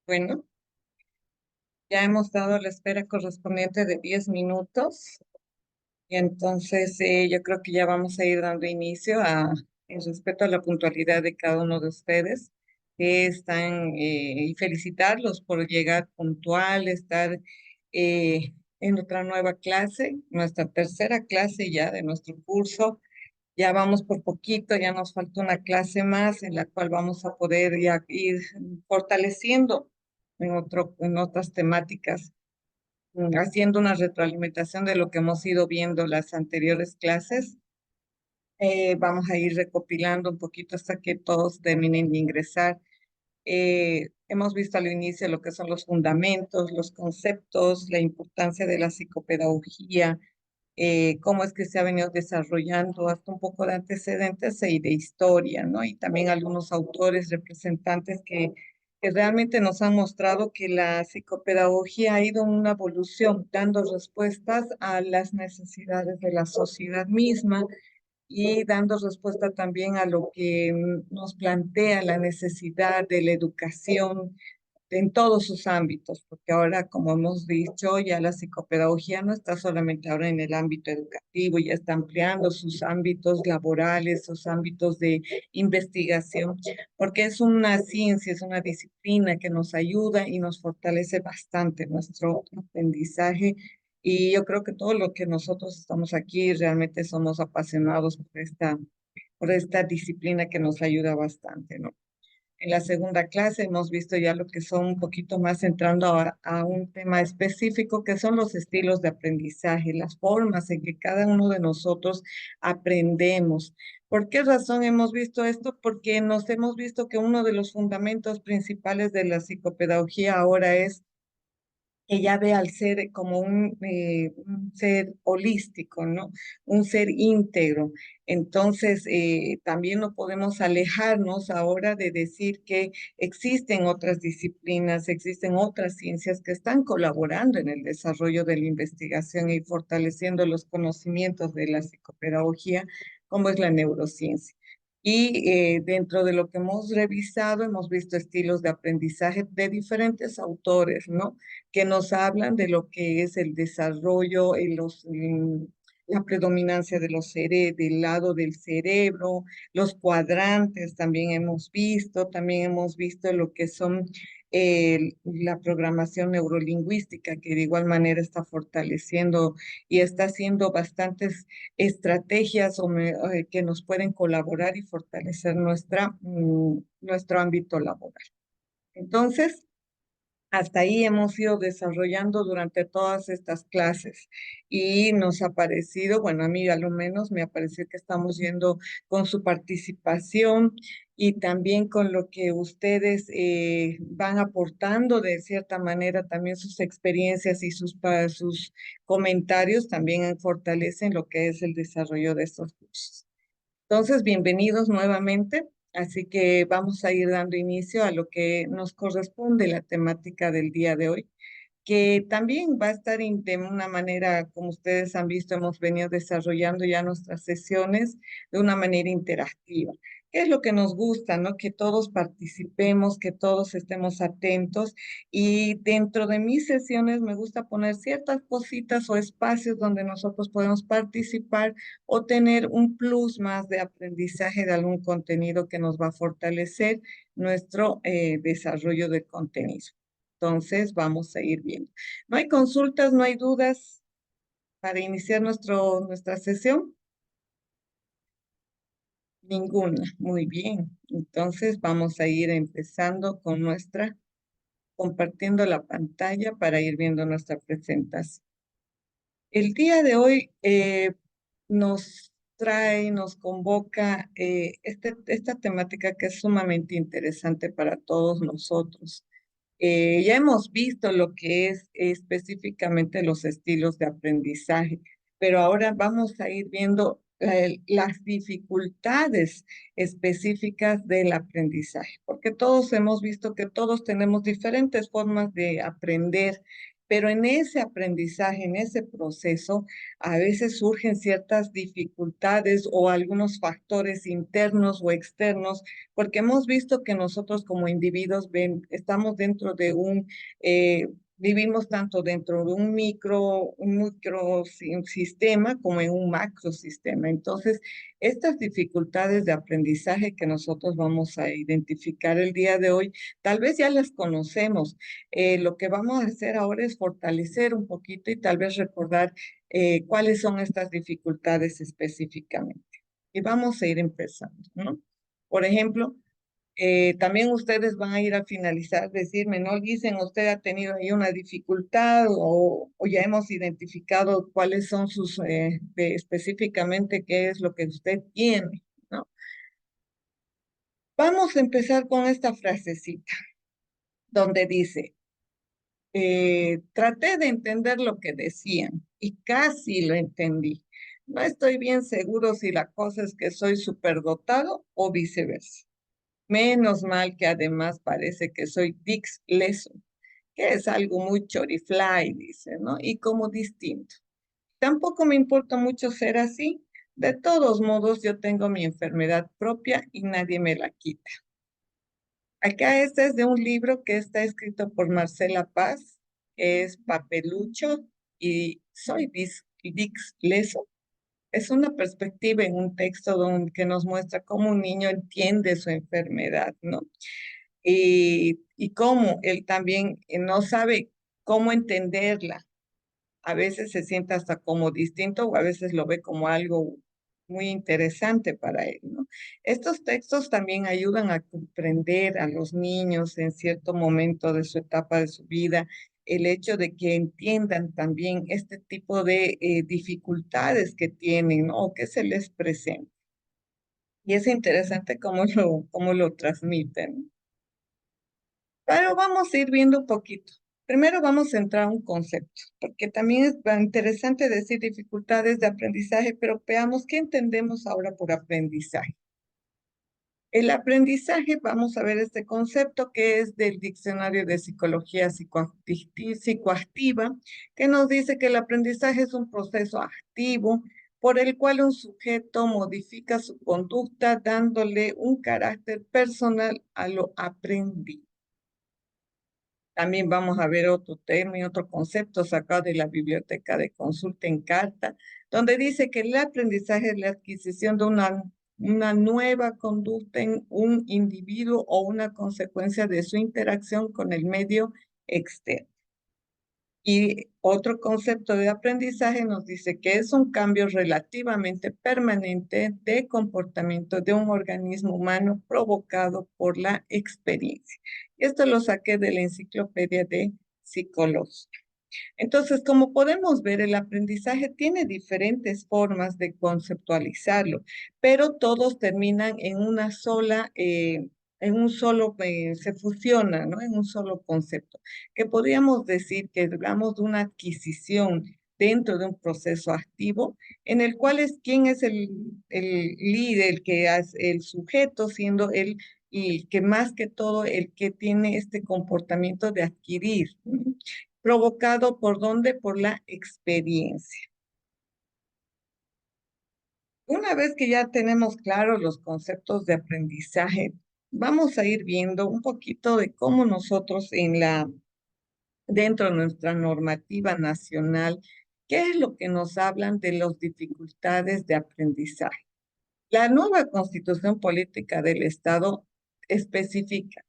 Bueno, ya hemos dado la espera correspondiente de 10 minutos y entonces yo creo que ya vamos a ir dando inicio en respeto a la puntualidad de cada uno de ustedes que están y felicitarlos por llegar puntual, estar en otra nueva clase, nuestra tercera clase ya de nuestro curso. Ya vamos por poquito, ya nos falta una clase más en la cual vamos a poder ya ir fortaleciendo en otras temáticas, haciendo una retroalimentación de lo que hemos ido viendo las anteriores clases. Vamos a ir recopilando un poquito hasta que todos terminen de ingresar. Hemos visto al inicio lo que son los fundamentos, los conceptos, la importancia de la psicopedagogía, cómo es que se ha venido desarrollando, hasta un poco de antecedentes y de historia, ¿no? Y también algunos autores, representantes que realmente nos han mostrado que la psicopedagogía ha ido en una evolución, dando respuestas a las necesidades de la sociedad misma y dando respuesta también a lo que nos plantea la necesidad de la educación en todos sus ámbitos, porque ahora, como hemos dicho, ya la psicopedagogía no está solamente ahora en el ámbito educativo, ya está ampliando sus ámbitos laborales, sus ámbitos de investigación, porque es una ciencia, es una disciplina que nos ayuda y nos fortalece bastante nuestro aprendizaje. Y yo creo que todo lo que nosotros estamos aquí realmente somos apasionados por esta disciplina que nos ayuda bastante, ¿no? En la segunda clase hemos visto ya lo que son un poquito más entrando a un tema específico, que son los estilos de aprendizaje, las formas en que cada uno de nosotros aprendemos. ¿Por qué razón hemos visto esto? Porque nos hemos visto que uno de los fundamentos principales de la psicopedagogía ahora es que ya ve al ser como un ser holístico, ¿no? Un ser íntegro. Entonces, también no podemos alejarnos ahora de decir que existen otras disciplinas, existen otras ciencias que están colaborando en el desarrollo de la investigación y fortaleciendo los conocimientos de la psicopedagogía, como es la neurociencia. Y dentro de lo que hemos revisado, hemos visto estilos de aprendizaje de diferentes autores, ¿no? Que nos hablan de lo que es el desarrollo, la predominancia de del lado del cerebro, los cuadrantes también hemos visto lo que son la programación neurolingüística, que de igual manera está fortaleciendo y está haciendo bastantes estrategias que nos pueden colaborar y fortalecer nuestro ámbito laboral. Entonces, hasta ahí hemos ido desarrollando durante todas estas clases y nos ha parecido, bueno, a mí a lo menos me ha parecido que estamos yendo con su participación y también con lo que ustedes van aportando de cierta manera, también sus experiencias y sus comentarios también fortalecen lo que es el desarrollo de estos cursos. Entonces, bienvenidos nuevamente. Así que vamos a ir dando inicio a lo que nos corresponde la temática del día de hoy, que también va a estar de una manera, como ustedes han visto, hemos venido desarrollando ya nuestras sesiones de una manera interactiva. ¿Qué es lo que nos gusta, no? Que todos participemos, que todos estemos atentos y dentro de mis sesiones me gusta poner ciertas cositas o espacios donde nosotros podemos participar o tener un plus más de aprendizaje de algún contenido que nos va a fortalecer nuestro desarrollo de contenido. Entonces, vamos a ir viendo. No hay consultas, no hay dudas para iniciar nuestra sesión. Ninguna. Muy bien. Entonces, vamos a ir empezando con compartiendo la pantalla para ir viendo nuestra presentación. El día de hoy nos convoca esta temática que es sumamente interesante para todos nosotros. Ya hemos visto lo que es específicamente los estilos de aprendizaje, pero ahora vamos a ir viendo las dificultades específicas del aprendizaje, porque todos hemos visto que todos tenemos diferentes formas de aprender, pero en ese aprendizaje, en ese proceso, a veces surgen ciertas dificultades o algunos factores internos o externos, porque hemos visto que nosotros como individuos estamos dentro de vivimos tanto dentro de un sistema como en un macrosistema. Entonces, estas dificultades de aprendizaje que nosotros vamos a identificar el día de hoy, tal vez ya las conocemos. Lo que vamos a hacer ahora es fortalecer un poquito y tal vez recordar cuáles son estas dificultades específicamente. Y vamos a ir empezando, ¿no? Por ejemplo, también ustedes van a ir a finalizar, decirme, ¿no? Dicen, usted ha tenido ahí una dificultad o ya hemos identificado cuáles son específicamente qué es lo que usted tiene, ¿no? Vamos a empezar con esta frasecita donde dice, traté de entender lo que decían y casi lo entendí. No estoy bien seguro si la cosa es que soy superdotado o viceversa. Menos mal que además parece que soy Dix Leso, que es algo muy chorifly, dice, ¿no? Y como distinto. Tampoco me importa mucho ser así. De todos modos, yo tengo mi enfermedad propia y nadie me la quita. Acá este es de un libro que está escrito por Marcela Paz, que es Papelucho y soy Dix Leso. Es una perspectiva en un texto que nos muestra cómo un niño entiende su enfermedad, ¿no? Y cómo él también no sabe cómo entenderla. A veces se siente hasta como distinto o a veces lo ve como algo muy interesante para él, ¿no? Estos textos también ayudan a comprender a los niños en cierto momento de su etapa de su vida, el hecho de que entiendan también este tipo de dificultades que tienen, ¿no? O que se les presenta. Y es interesante cómo lo transmiten. Pero vamos a ir viendo un poquito. Primero vamos a entrar a un concepto, porque también es interesante decir dificultades de aprendizaje, pero veamos qué entendemos ahora por aprendizaje. El aprendizaje, vamos a ver este concepto que es del Diccionario de Psicología Psicoactiva, que nos dice que el aprendizaje es un proceso activo por el cual un sujeto modifica su conducta dándole un carácter personal a lo aprendido. También vamos a ver otro término, otro concepto sacado de la biblioteca de consulta en carta, donde dice que el aprendizaje es la adquisición de una nueva conducta en un individuo o una consecuencia de su interacción con el medio externo. Y otro concepto de aprendizaje nos dice que es un cambio relativamente permanente de comportamiento de un organismo humano provocado por la experiencia. Esto lo saqué de la Enciclopedia de Psicología. Entonces, como podemos ver, el aprendizaje tiene diferentes formas de conceptualizarlo, pero todos terminan en una sola, en un solo, se fusionan, ¿no? En un solo concepto, que podríamos decir que hablamos de una adquisición dentro de un proceso activo, en el cual quién es el líder, el que es el sujeto, siendo él y que más que todo el que tiene este comportamiento de adquirir, ¿no? Provocado por dónde, por la experiencia. Una vez que ya tenemos claros los conceptos de aprendizaje, vamos a ir viendo un poquito de cómo nosotros dentro de nuestra normativa nacional, qué es lo que nos hablan de las dificultades de aprendizaje. La nueva Constitución Política del Estado especifica: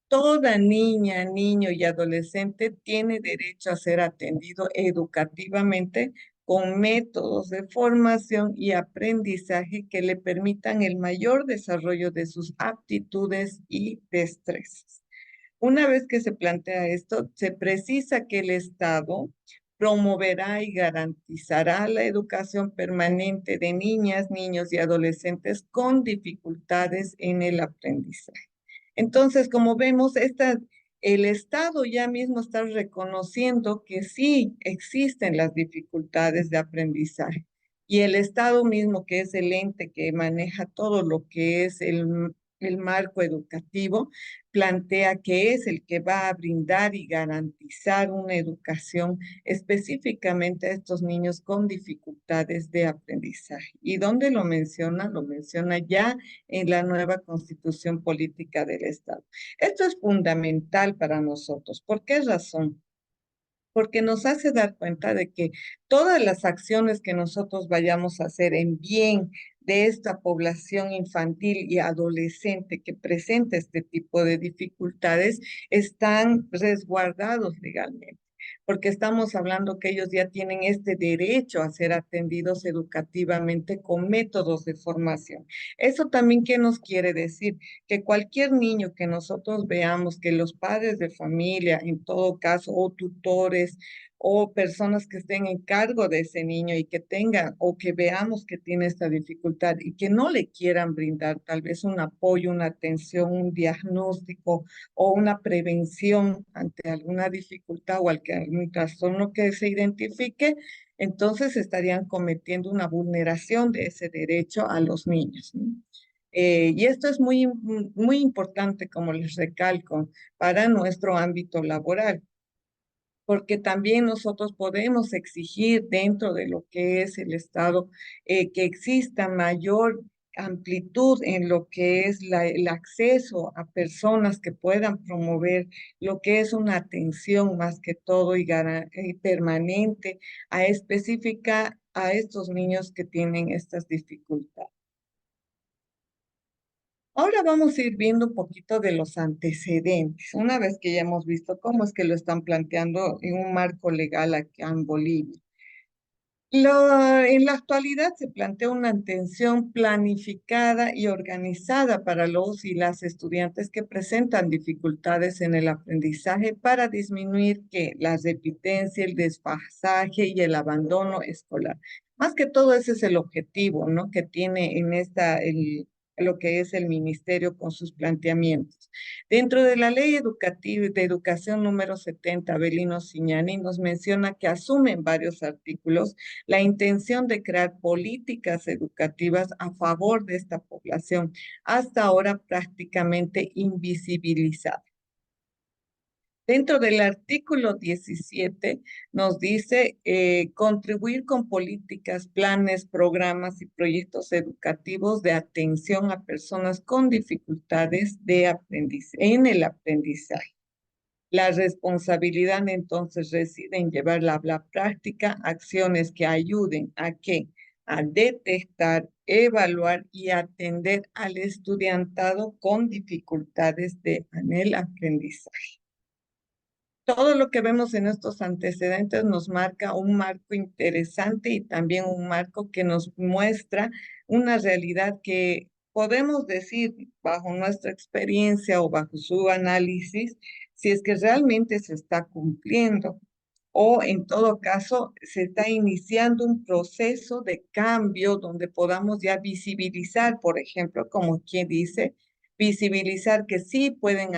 toda niña, niño y adolescente tiene derecho a ser atendido educativamente con métodos de formación y aprendizaje que le permitan el mayor desarrollo de sus aptitudes y destrezas. Una vez que se plantea esto, se precisa que el Estado promoverá y garantizará la educación permanente de niñas, niños y adolescentes con dificultades en el aprendizaje. Entonces, como vemos, el Estado ya mismo está reconociendo que sí existen las dificultades de aprendizaje. Y el Estado mismo, que es el ente que maneja todo lo que es el marco educativo plantea que es el que va a brindar y garantizar una educación específicamente a estos niños con dificultades de aprendizaje. ¿Y dónde lo menciona? Lo menciona ya en la nueva Constitución Política del Estado. Esto es fundamental para nosotros. ¿Por qué razón? Porque nos hace dar cuenta de que todas las acciones que nosotros vayamos a hacer en bien de esta población infantil y adolescente que presenta este tipo de dificultades están resguardados legalmente, porque estamos hablando que ellos ya tienen este derecho a ser atendidos educativamente con métodos de formación. Eso también, ¿qué nos quiere decir? Que cualquier niño que nosotros veamos, que los padres de familia, en todo caso, o tutores, o personas que estén en cargo de ese niño y que tengan o que veamos que tiene esta dificultad y que no le quieran brindar tal vez un apoyo, una atención, un diagnóstico o una prevención ante alguna dificultad o algún trastorno que se identifique, entonces estarían cometiendo una vulneración de ese derecho a los niños, ¿no? Y esto es muy importante, como les recalco, para nuestro ámbito laboral, porque también nosotros podemos exigir dentro de lo que es el Estado que exista mayor amplitud en lo que es el acceso a personas que puedan promover lo que es una atención más que todo y permanente a específica a estos niños que tienen estas dificultades. Ahora vamos a ir viendo un poquito de los antecedentes, una vez que ya hemos visto cómo es que lo están planteando en un marco legal aquí en Bolivia. En la actualidad se plantea una atención planificada y organizada para los y las estudiantes que presentan dificultades en el aprendizaje para disminuir que la repitencia, el desfasaje y el abandono escolar. Más que todo ese es el objetivo, ¿no? Que tiene en lo que es el ministerio con sus planteamientos. Dentro de la ley educativa de educación número 70, Avelino Ciñani nos menciona que asumen varios artículos la intención de crear políticas educativas a favor de esta población, hasta ahora prácticamente invisibilizada. Dentro del artículo 17 nos dice contribuir con políticas, planes, programas y proyectos educativos de atención a personas con dificultades de en el aprendizaje. La responsabilidad entonces reside en llevar a la práctica acciones que ayuden a que a detectar, evaluar y atender al estudiantado con dificultades en el aprendizaje. Todo lo que vemos en estos antecedentes nos marca un marco interesante y también un marco que nos muestra una realidad que podemos decir bajo nuestra experiencia o bajo su análisis, si es que realmente se está cumpliendo o en todo caso se está iniciando un proceso de cambio donde podamos ya visibilizar, por ejemplo, como quien dice, visibilizar que sí pueden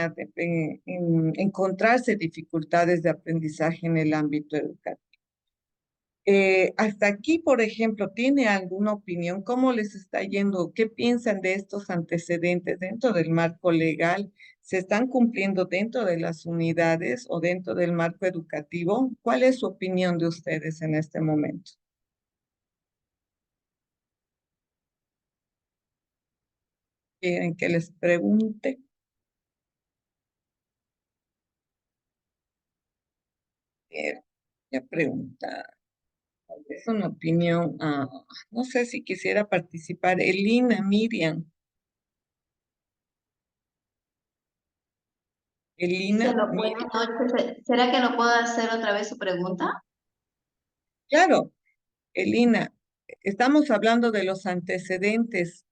encontrarse dificultades de aprendizaje en el ámbito educativo. Hasta aquí, por ejemplo, ¿tiene alguna opinión? ¿Cómo les está yendo? ¿Qué piensan de estos antecedentes dentro del marco legal? ¿Se están cumpliendo dentro de las unidades o dentro del marco educativo? ¿Cuál es su opinión de ustedes en este momento? ¿Quieren que les pregunte? Ya pregunta. Es una opinión, no sé si quisiera participar. Elina, Miriam, Elina, Buenas Miriam. noches. ¿Será que no puedo hacer otra vez su pregunta? Claro, Elina, estamos hablando de los antecedentes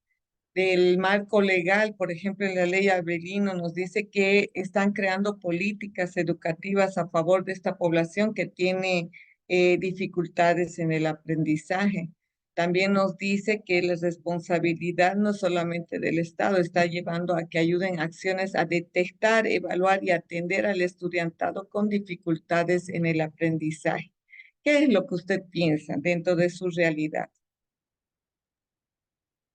del marco legal, por ejemplo, en la ley Avelino nos dice que están creando políticas educativas a favor de esta población que tiene dificultades en el aprendizaje. También nos dice que la responsabilidad no solamente del Estado está llevando a que ayuden acciones a detectar, evaluar y atender al estudiantado con dificultades en el aprendizaje. ¿Qué es lo que usted piensa dentro de su realidad?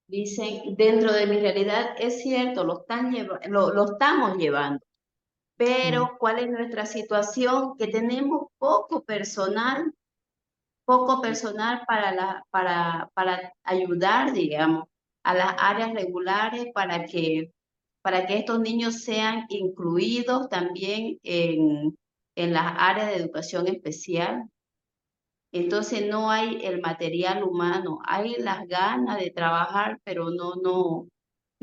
Dicen, dentro de mi realidad es cierto, lo estamos llevando, Mm, pero ¿cuál es nuestra situación? Que tenemos poco personal para ayudar, digamos, a las áreas regulares para que estos niños sean incluidos también en las áreas de educación especial. Entonces no hay el material humano, hay las ganas de trabajar, pero no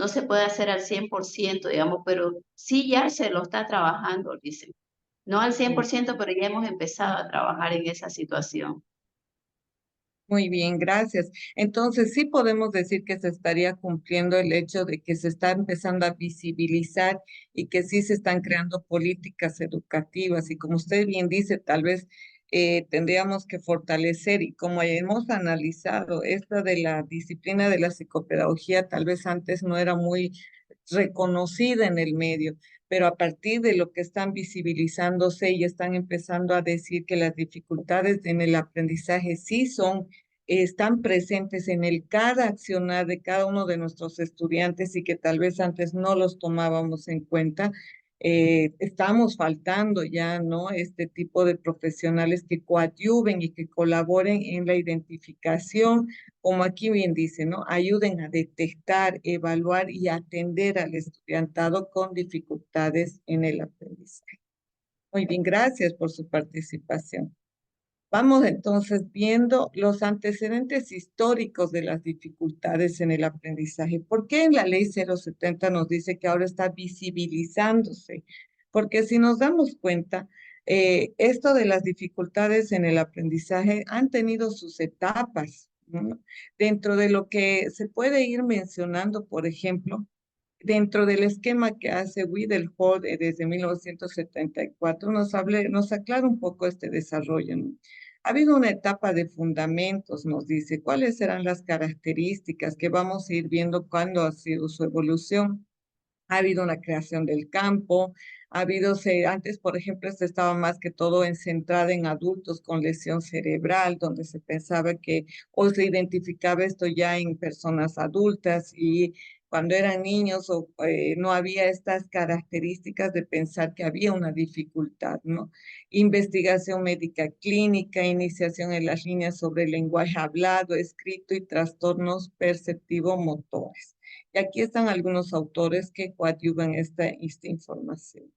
se puede hacer al 100%, digamos, pero sí ya se lo está trabajando, dicen. No al cien mm. por ciento, pero ya hemos empezado a trabajar en esa situación. Muy bien, gracias. Entonces, sí podemos decir que se estaría cumpliendo el hecho de que se está empezando a visibilizar y que sí se están creando políticas educativas. Y como usted bien dice, tal vez tendríamos que fortalecer y como hemos analizado, esta de la disciplina de la psicopedagogía tal vez antes no era muy reconocida en el medio, pero a partir de lo que están visibilizándose y están empezando a decir que las dificultades en el aprendizaje sí son, están presentes en el cada accionar de cada uno de nuestros estudiantes y que tal vez antes no los tomábamos en cuenta. Estamos faltando ya, ¿no? Este tipo de profesionales que coadyuven y que colaboren en la identificación, como aquí bien dice, ¿no? Ayuden a detectar, evaluar y atender al estudiantado con dificultades en el aprendizaje. Muy bien, gracias por su participación. Vamos entonces viendo los antecedentes históricos de las dificultades en el aprendizaje. ¿Por qué en la ley 070 nos dice que ahora está visibilizándose? Porque si nos damos cuenta, esto de las dificultades en el aprendizaje han tenido sus etapas, ¿no? Dentro de lo que se puede ir mencionando, por ejemplo, dentro del esquema que hace Wiedeholt desde 1974, nos aclara un poco este desarrollo, ¿no? Ha habido una etapa de fundamentos, nos dice, cuáles serán las características que vamos a ir viendo cuándo ha sido su evolución. Ha habido una creación del campo, antes, por ejemplo, esto estaba más que todo centrada en adultos con lesión cerebral, donde se pensaba que, o se identificaba esto ya en personas adultas y cuando eran niños no había estas características de pensar que había una dificultad, ¿no? Investigación médica clínica, iniciación en las líneas sobre el lenguaje hablado, escrito y trastornos perceptivo-motores. Y aquí están algunos autores que coadyuvan esta información.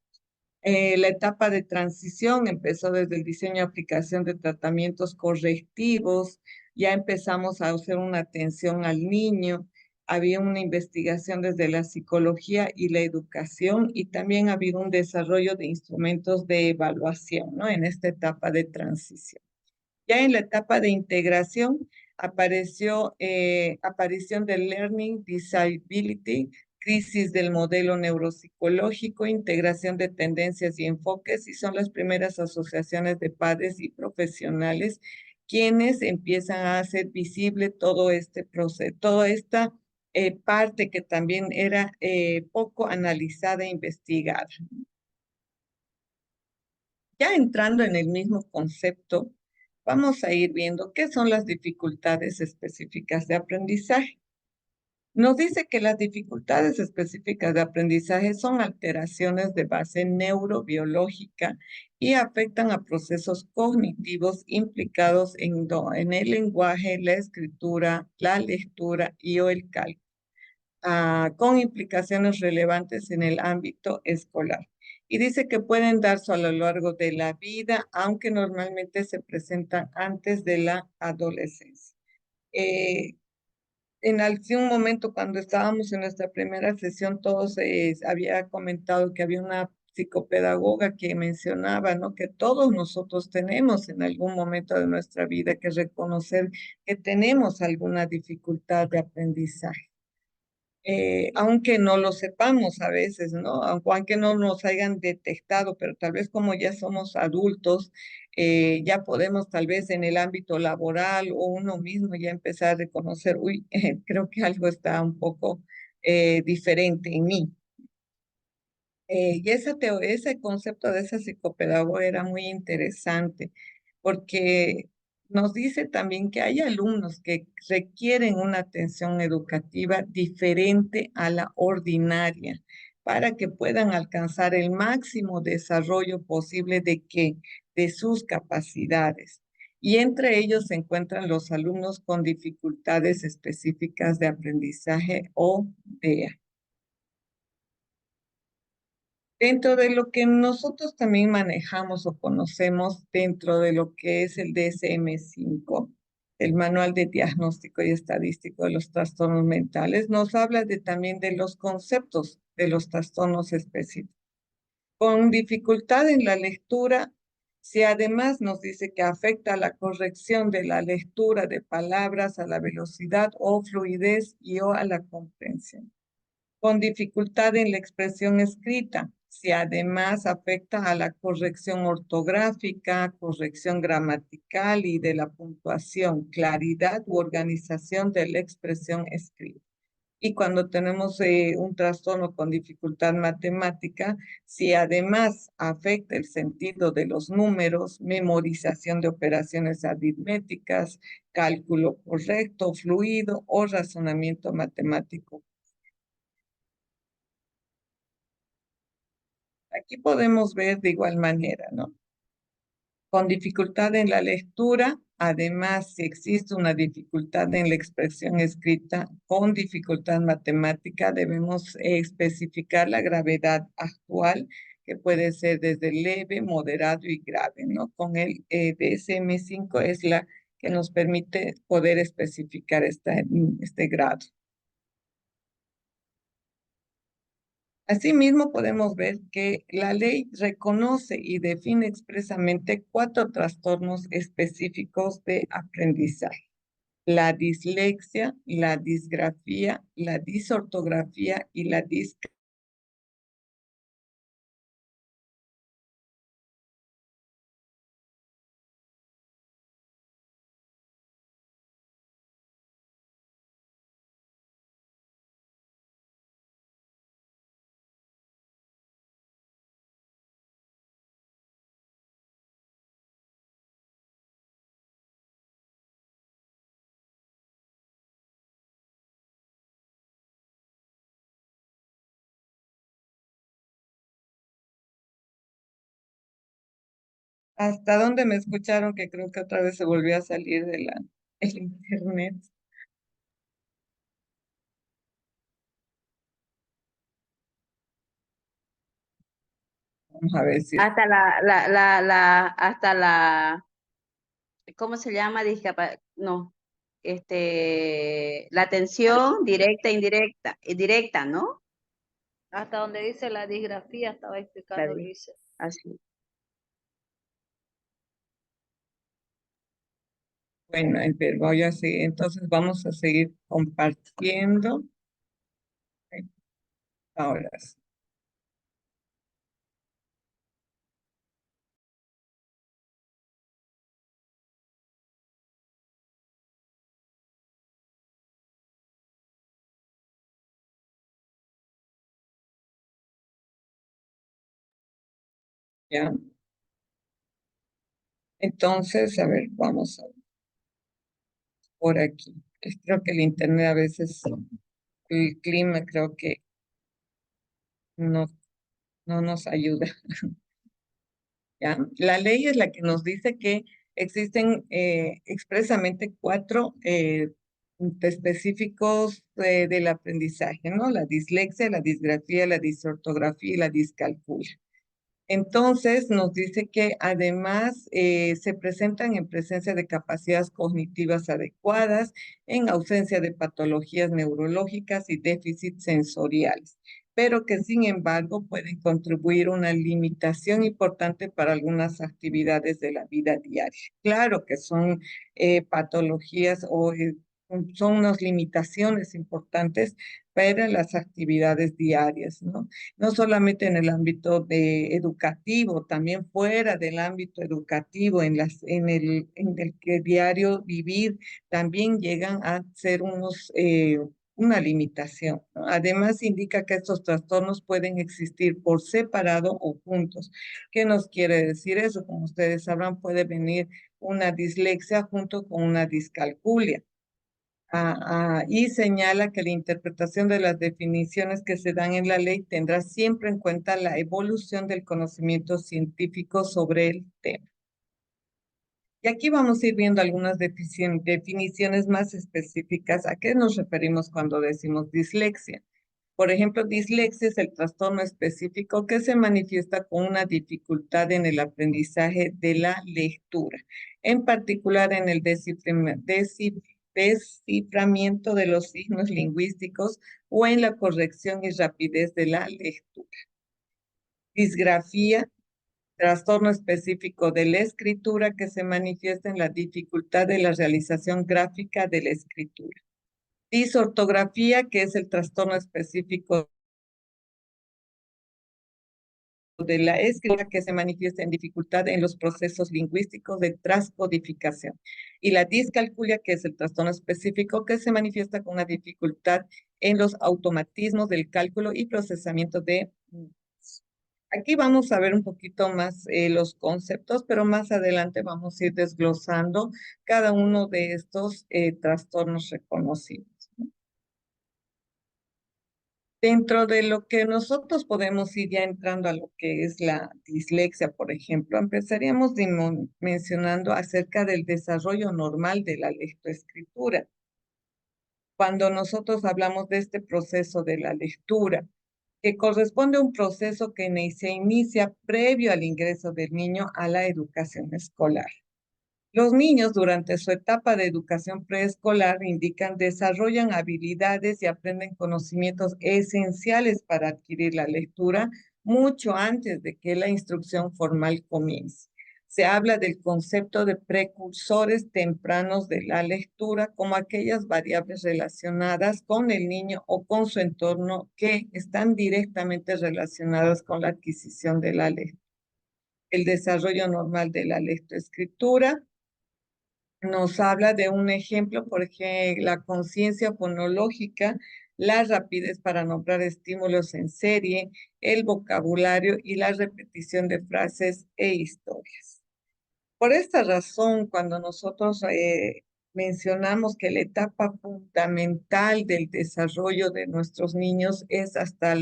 La etapa de transición empezó desde el diseño y aplicación de tratamientos correctivos, ya empezamos a hacer una atención al niño, había una investigación desde la psicología y la educación y también ha habido un desarrollo de instrumentos de evaluación, ¿no? En esta etapa de transición. Ya en la etapa de integración apareció aparición del Learning Disability, crisis del modelo neuropsicológico, integración de tendencias y enfoques, y son las primeras asociaciones de padres y profesionales quienes empiezan a hacer visible todo este proceso, toda esta parte que también era poco analizada e investigada. Ya entrando en el mismo concepto, vamos a ir viendo qué son las dificultades específicas de aprendizaje. Nos dice que las dificultades específicas de aprendizaje son alteraciones de base neurobiológica y afectan a procesos cognitivos implicados en el lenguaje, la escritura, la lectura y o el cálculo, con implicaciones relevantes en el ámbito escolar. Y dice que pueden darse a lo largo de la vida, aunque normalmente se presentan antes de la adolescencia. Eh, en algún momento, cuando estábamos en nuestra primera sesión, todos había comentado que había una psicopedagoga que mencionaba, ¿no? Que todos nosotros tenemos en algún momento de nuestra vida que reconocer que tenemos alguna dificultad de aprendizaje, aunque no lo sepamos a veces, ¿no? Aunque no nos hayan detectado, pero tal vez como ya somos adultos, ya podemos tal vez en el ámbito laboral o uno mismo ya empezar a reconocer, uy, creo que algo está un poco diferente en mí. Y ese concepto de esa psicopedagoga era muy interesante porque nos dice también que hay alumnos que requieren una atención educativa diferente a la ordinaria para que puedan alcanzar el máximo desarrollo posible de sus capacidades. Y entre ellos se encuentran los alumnos con dificultades específicas de aprendizaje o DEA. Dentro de lo que nosotros también manejamos o conocemos dentro de lo que es el DSM-5, el Manual de Diagnóstico y Estadístico de los Trastornos Mentales, nos habla también de los conceptos de los trastornos específicos. Con dificultad en la lectura, si además nos dice que afecta a la corrección de la lectura de palabras, a la velocidad o fluidez y o a la comprensión con dificultad en la expresión escrita, si además afecta a la corrección ortográfica, corrección gramatical y de la puntuación, claridad u organización de la expresión escrita. Y cuando tenemos un trastorno con dificultad matemática, si además afecta el sentido de los números, memorización de operaciones aritméticas, cálculo correcto, fluido o razonamiento matemático. Aquí podemos ver de igual manera, ¿no? Con dificultad en la lectura, además, si existe una dificultad en la expresión escrita, con dificultad matemática, debemos especificar la gravedad actual, que puede ser desde leve, moderado y grave, ¿no? Con el DSM-5 es la que nos permite poder especificar este grado. Asimismo, podemos ver que la ley reconoce y define expresamente cuatro trastornos específicos de aprendizaje: la dislexia, la disgrafía, la disortografía y la discapacidad. ¿Hasta dónde me escucharon? Que creo que otra vez se volvió a salir de el internet. Vamos a ver si Hasta hasta ¿cómo se llama? No, la atención directa, indirecta, directa, ¿no? Hasta donde dice la disgrafía estaba La explicando di- Luis. Así. bueno, voy a seguir, entonces vamos a seguir compartiendo. Ahora sí, ya. Entonces, a ver, vamos a ver por aquí. Creo que el internet a veces, el clima creo que no, no nos ayuda. ¿Ya? La ley es la que nos dice que existen expresamente cuatro específicos del aprendizaje, ¿no? La dislexia, la disgrafía, la disortografía y la discalculia. Entonces, nos dice que además se presentan en presencia de capacidades cognitivas adecuadas, en ausencia de patologías neurológicas y déficits sensoriales, pero que sin embargo pueden contribuir a una limitación importante para algunas actividades de la vida diaria. Claro que son patologías o son unas limitaciones importantes para las actividades diarias, ¿no? No solamente en el ámbito educativo, también fuera del ámbito educativo, en el que diario vivir, también llegan a ser una limitación, ¿no? Además, indica que estos trastornos pueden existir por separado o juntos. ¿Qué nos quiere decir eso? Como ustedes sabrán, puede venir una dislexia junto con una discalculia. Y señala que la interpretación de las definiciones que se dan en la ley tendrá siempre en cuenta la evolución del conocimiento científico sobre el tema. Y aquí vamos a ir viendo algunas definiciones más específicas a qué nos referimos cuando decimos dislexia. Por ejemplo, dislexia es el trastorno específico que se manifiesta con una dificultad en el aprendizaje de la lectura, en particular en el desciframiento de los signos lingüísticos o en la corrección y rapidez de la lectura. Disgrafía, trastorno específico de la escritura que se manifiesta en la dificultad de la realización gráfica de la escritura. Disortografía, que es el trastorno específico de la escritura que se manifiesta en dificultad en los procesos lingüísticos de transcodificación. Y la discalculia, que es el trastorno específico que se manifiesta con una dificultad en los automatismos del cálculo y procesamiento de... Aquí vamos a ver un poquito más los conceptos, pero más adelante vamos a ir desglosando cada uno de estos trastornos reconocidos. Dentro de lo que nosotros podemos ir ya entrando a lo que es la dislexia, por ejemplo, empezaríamos mencionando acerca del desarrollo normal de la lectoescritura. Cuando nosotros hablamos de este proceso de la lectura, que corresponde a un proceso que se inicia previo al ingreso del niño a la educación escolar. Los niños durante su etapa de educación preescolar desarrollan habilidades y aprenden conocimientos esenciales para adquirir la lectura mucho antes de que la instrucción formal comience. Se habla del concepto de precursores tempranos de la lectura como aquellas variables relacionadas con el niño o con su entorno que están directamente relacionadas con la adquisición de la lectura. El desarrollo normal de la lectoescritura nos habla de un ejemplo, por ejemplo, la conciencia fonológica, la rapidez para nombrar estímulos en serie, el vocabulario y la repetición de frases e historias. Por esta razón, cuando nosotros mencionamos que la etapa fundamental del desarrollo de nuestros niños es hasta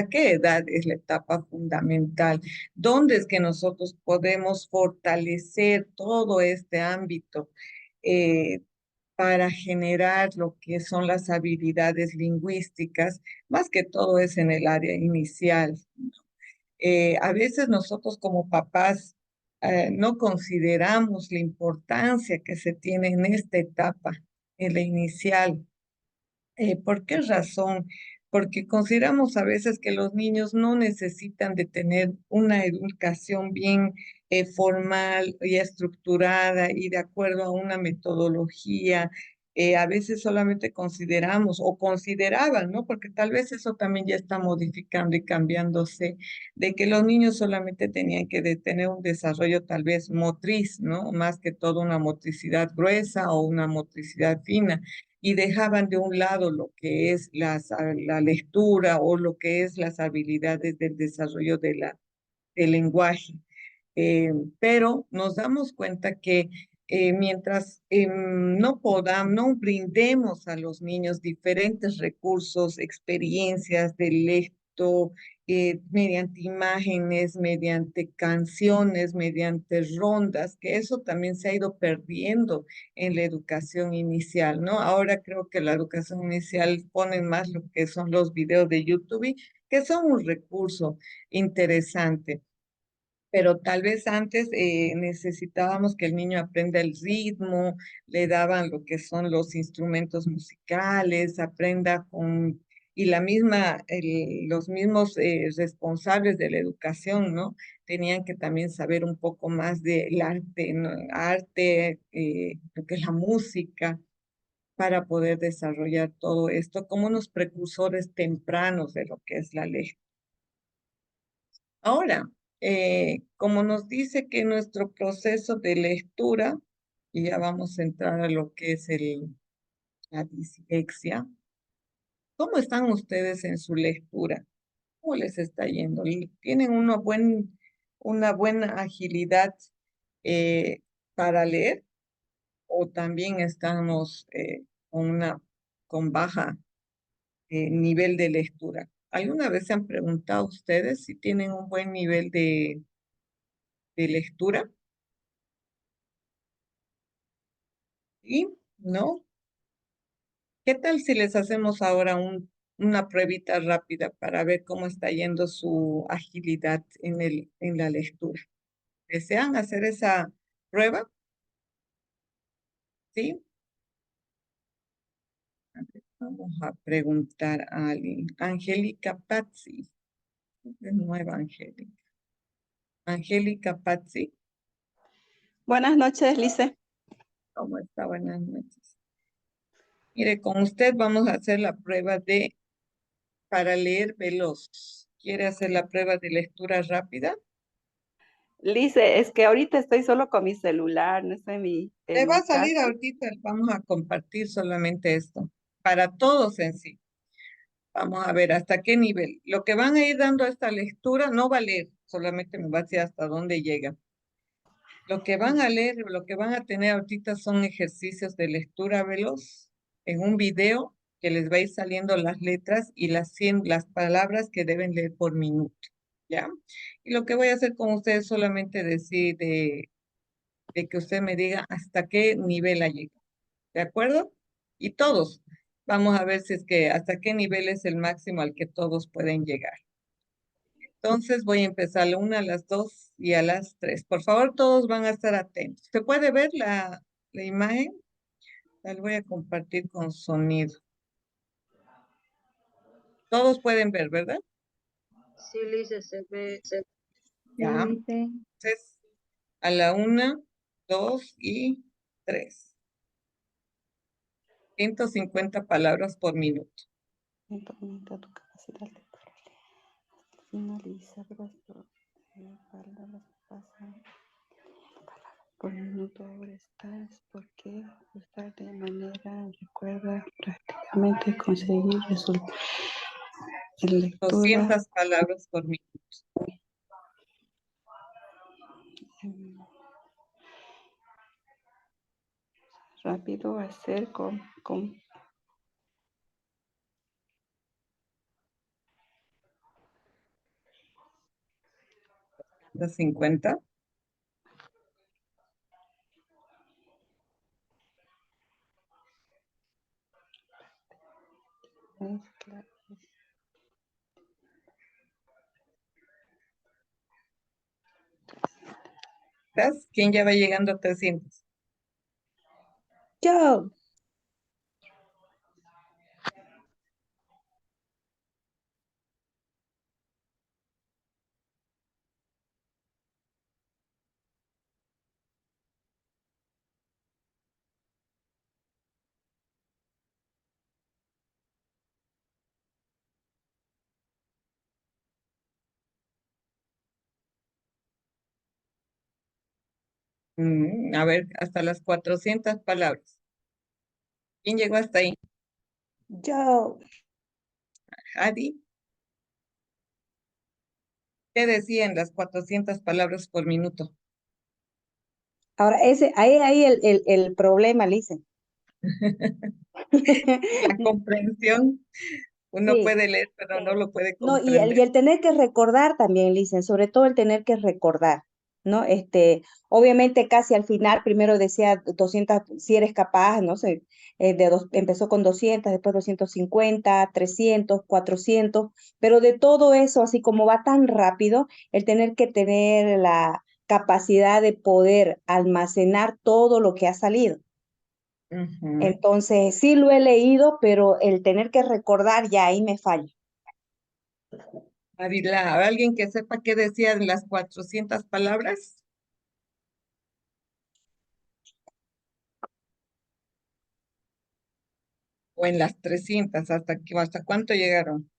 qué edad es la etapa fundamental, dónde es que nosotros podemos fortalecer todo este ámbito eh, para generar lo que son las habilidades lingüísticas, más que todo es en el área inicial. A veces nosotros como papás no consideramos la importancia que se tiene en esta etapa, en la inicial. ¿Por qué razón? Porque consideramos a veces que los niños no necesitan de tener una educación bien formal y estructurada y de acuerdo a una metodología. A veces solamente consideramos o consideraban, ¿no? Porque tal vez eso también ya está modificando y cambiándose, de que los niños solamente tenían que tener un desarrollo tal vez motriz, ¿no? Más que todo una motricidad gruesa o una motricidad fina y dejaban de un lado lo que es la lectura o lo que es las habilidades del desarrollo del lenguaje. Pero nos damos cuenta que mientras no brindemos a los niños diferentes recursos, experiencias de lecto, mediante imágenes, mediante canciones, mediante rondas, que eso también se ha ido perdiendo en la educación inicial, ¿no? Ahora creo que la educación inicial ponen más lo que son los videos de YouTube, que son un recurso interesante, pero tal vez antes necesitábamos que el niño aprenda el ritmo, le daban lo que son los instrumentos musicales, aprenda con, y los mismos responsables de la educación, ¿no? Tenían que también saber un poco más del arte, ¿no? Arte, lo que es la música, para poder desarrollar todo esto como unos precursores tempranos de lo que es la ley. Ahora, como nos dice que nuestro proceso de lectura, y ya vamos a entrar a lo que es la dislexia, ¿cómo están ustedes en su lectura? ¿Cómo les está yendo? ¿Tienen una buena agilidad para leer o también estamos con baja nivel de lectura. ¿Alguna vez se han preguntado ustedes si tienen un buen nivel de lectura? ¿Y no? ¿Qué tal si les hacemos ahora una pruebita rápida para ver cómo está yendo su agilidad en la lectura? ¿Desean hacer esa prueba? ¿Sí? A ver, vamos a preguntar a alguien. Angélica Pazzi. De nueva Angélica. Angélica Pazzi. Buenas noches, Lice. ¿Cómo está? Buenas noches. Mire, con usted vamos a hacer la prueba para leer veloz. ¿Quiere hacer la prueba de lectura rápida? Lice, es que ahorita estoy solo con mi celular, no estoy Le en va mi a salir casa. ahorita, vamos a compartir solamente esto. Para todos en sí. Vamos a ver hasta qué nivel. Lo que van a ir dando a esta lectura no va a leer, solamente me va a decir hasta dónde llega. Lo que van a leer, lo que van a tener ahorita son ejercicios de lectura veloz en un video que les va a ir saliendo las letras y las palabras que deben leer por minuto, ¿ya? Y lo que voy a hacer con ustedes es solamente decir de que usted me diga hasta qué nivel ha llegado, ¿de acuerdo? Y todos, vamos a ver si es que hasta qué nivel es el máximo al que todos pueden llegar. Entonces voy a empezar a la 1, a las 2 y a las 3. Por favor, todos van a estar atentos. ¿Se puede ver la imagen? La voy a compartir con sonido. Todos pueden ver, ¿verdad? Sí, Lice, se ve. Ya. Entonces, a la 1, 2 y 3. 150 palabras por minuto. Aumenta tu capacidad lectora. Finaliza, palabras pasan por minuto. Ahora estás, ¿por qué? Usar de manera, recuerda, prácticamente conseguir resultados. Lectura 200 palabras por minuto. rápido, hacer con 50. mezcla. ¿Quién ya va llegando a 300? Yo. A ver, hasta las 400 palabras. ¿Quién llegó hasta ahí? Yo. Adi. ¿Qué decían las 400 palabras por minuto? Ahora, ahí el problema, Lice. La comprensión. Uno Sí, puede leer, pero no lo puede no, y comprender. el tener que recordar también, Licen, sobre todo el tener que recordar, ¿no? Obviamente casi al final, primero decía 200, si eres capaz, no sé, empezó con 200, después 250, 300, 400, pero de todo eso, así como va tan rápido, el tener que tener la capacidad de poder almacenar todo lo que ha salido. Ujú. Entonces, sí lo he leído, pero el tener que recordar ya ahí me falla. Adila, ¿alguien que sepa qué decían las 400 palabras? ¿O en las 300? ¿Hasta cuánto llegaron?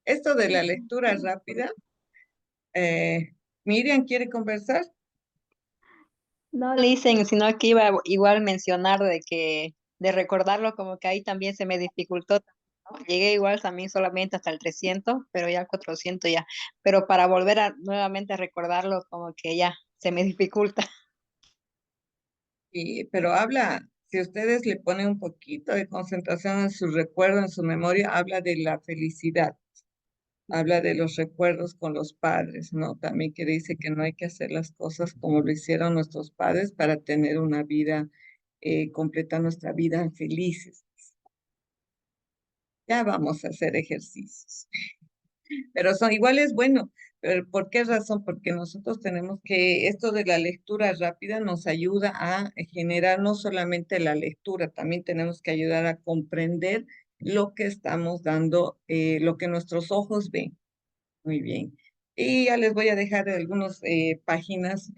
Esto de la lectura rápida, Miriam, ¿quiere conversar? No le dicen, sino que iba igual a mencionar de que de recordarlo como que ahí también se me dificultó, ¿no? Llegué igual también solamente hasta el 300, pero ya el 400 ya. Pero para volver a nuevamente a recordarlo como que ya se me dificulta. Pero habla, si ustedes le ponen un poquito de concentración en su recuerdo, en su memoria, habla de la felicidad, habla de los recuerdos con los padres, ¿no? También que dice que no hay que hacer las cosas como lo hicieron nuestros padres para tener una vida, completar nuestra vida felices. Ya vamos a hacer ejercicios. Pero son iguales, bueno, pero ¿por qué razón? Porque nosotros tenemos que, esto de la lectura rápida nos ayuda a generar no solamente la lectura, también tenemos que ayudar a comprender lo que estamos dando, lo que nuestros ojos ven. Muy bien. Y ya les voy a dejar algunas páginas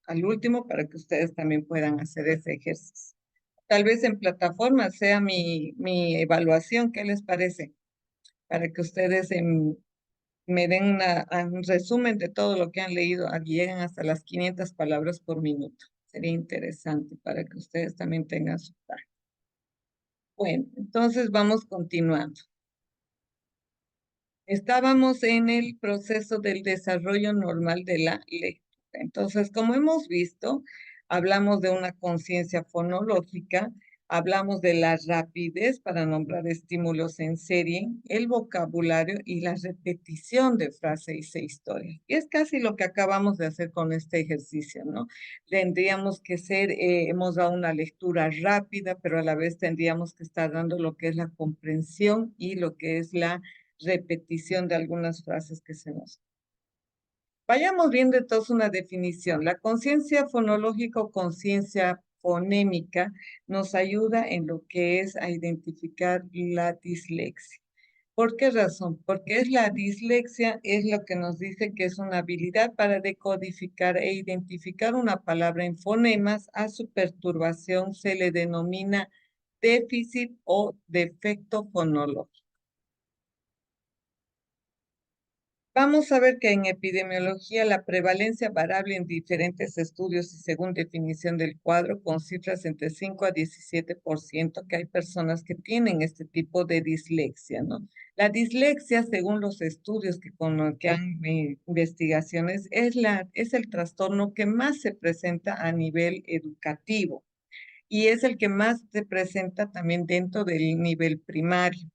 al último para que ustedes también puedan hacer ese ejercicio. Tal vez en plataforma sea mi evaluación, ¿qué les parece? Para que ustedes me den un resumen de todo lo que han leído, llegan hasta las 500 palabras por minuto. Sería interesante para que ustedes también tengan su parte. Bueno, entonces vamos continuando. Estábamos en el proceso del desarrollo normal de la lectura. Entonces, como hemos visto, hablamos de una conciencia fonológica, hablamos de la rapidez para nombrar estímulos en serie, el vocabulario y la repetición de frases e historias. Y es casi lo que acabamos de hacer con este ejercicio, ¿no? Tendríamos que ser, hemos dado una lectura rápida, pero a la vez tendríamos que estar dando lo que es la comprensión y lo que es la repetición de algunas frases que se nos... Vayamos viendo entonces una definición. La conciencia fonológica o conciencia fonémica nos ayuda en lo que es a identificar la dislexia. ¿Por qué razón? Porque es la dislexia, es lo que nos dice que es una habilidad para decodificar e identificar una palabra en fonemas. A su perturbación se le denomina déficit o defecto fonológico. Vamos a ver que en epidemiología la prevalencia variable en diferentes estudios y según definición del cuadro con cifras entre 5 a 17% que hay personas que tienen este tipo de dislexia, ¿no? La dislexia, según los estudios que han investigaciones, es el trastorno que más se presenta a nivel educativo y es el que más se presenta también dentro del nivel primario.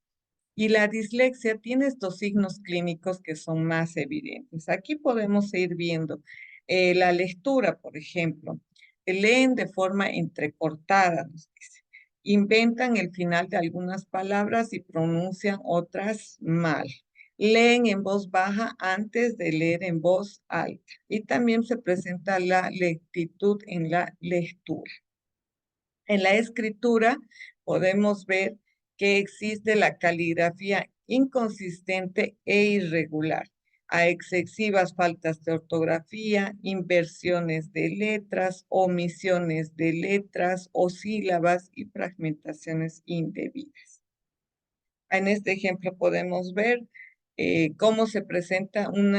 Y la dislexia tiene estos signos clínicos que son más evidentes. Aquí podemos ir viendo la lectura, por ejemplo. Leen de forma entrecortada, nos dice. Inventan el final de algunas palabras y pronuncian otras mal. Leen en voz baja antes de leer en voz alta. Y también se presenta la lentitud en la lectura. En la escritura podemos ver que existe la caligrafía inconsistente e irregular, a excesivas faltas de ortografía, inversiones de letras, omisiones de letras o sílabas y fragmentaciones indebidas. En este ejemplo podemos ver cómo se presenta en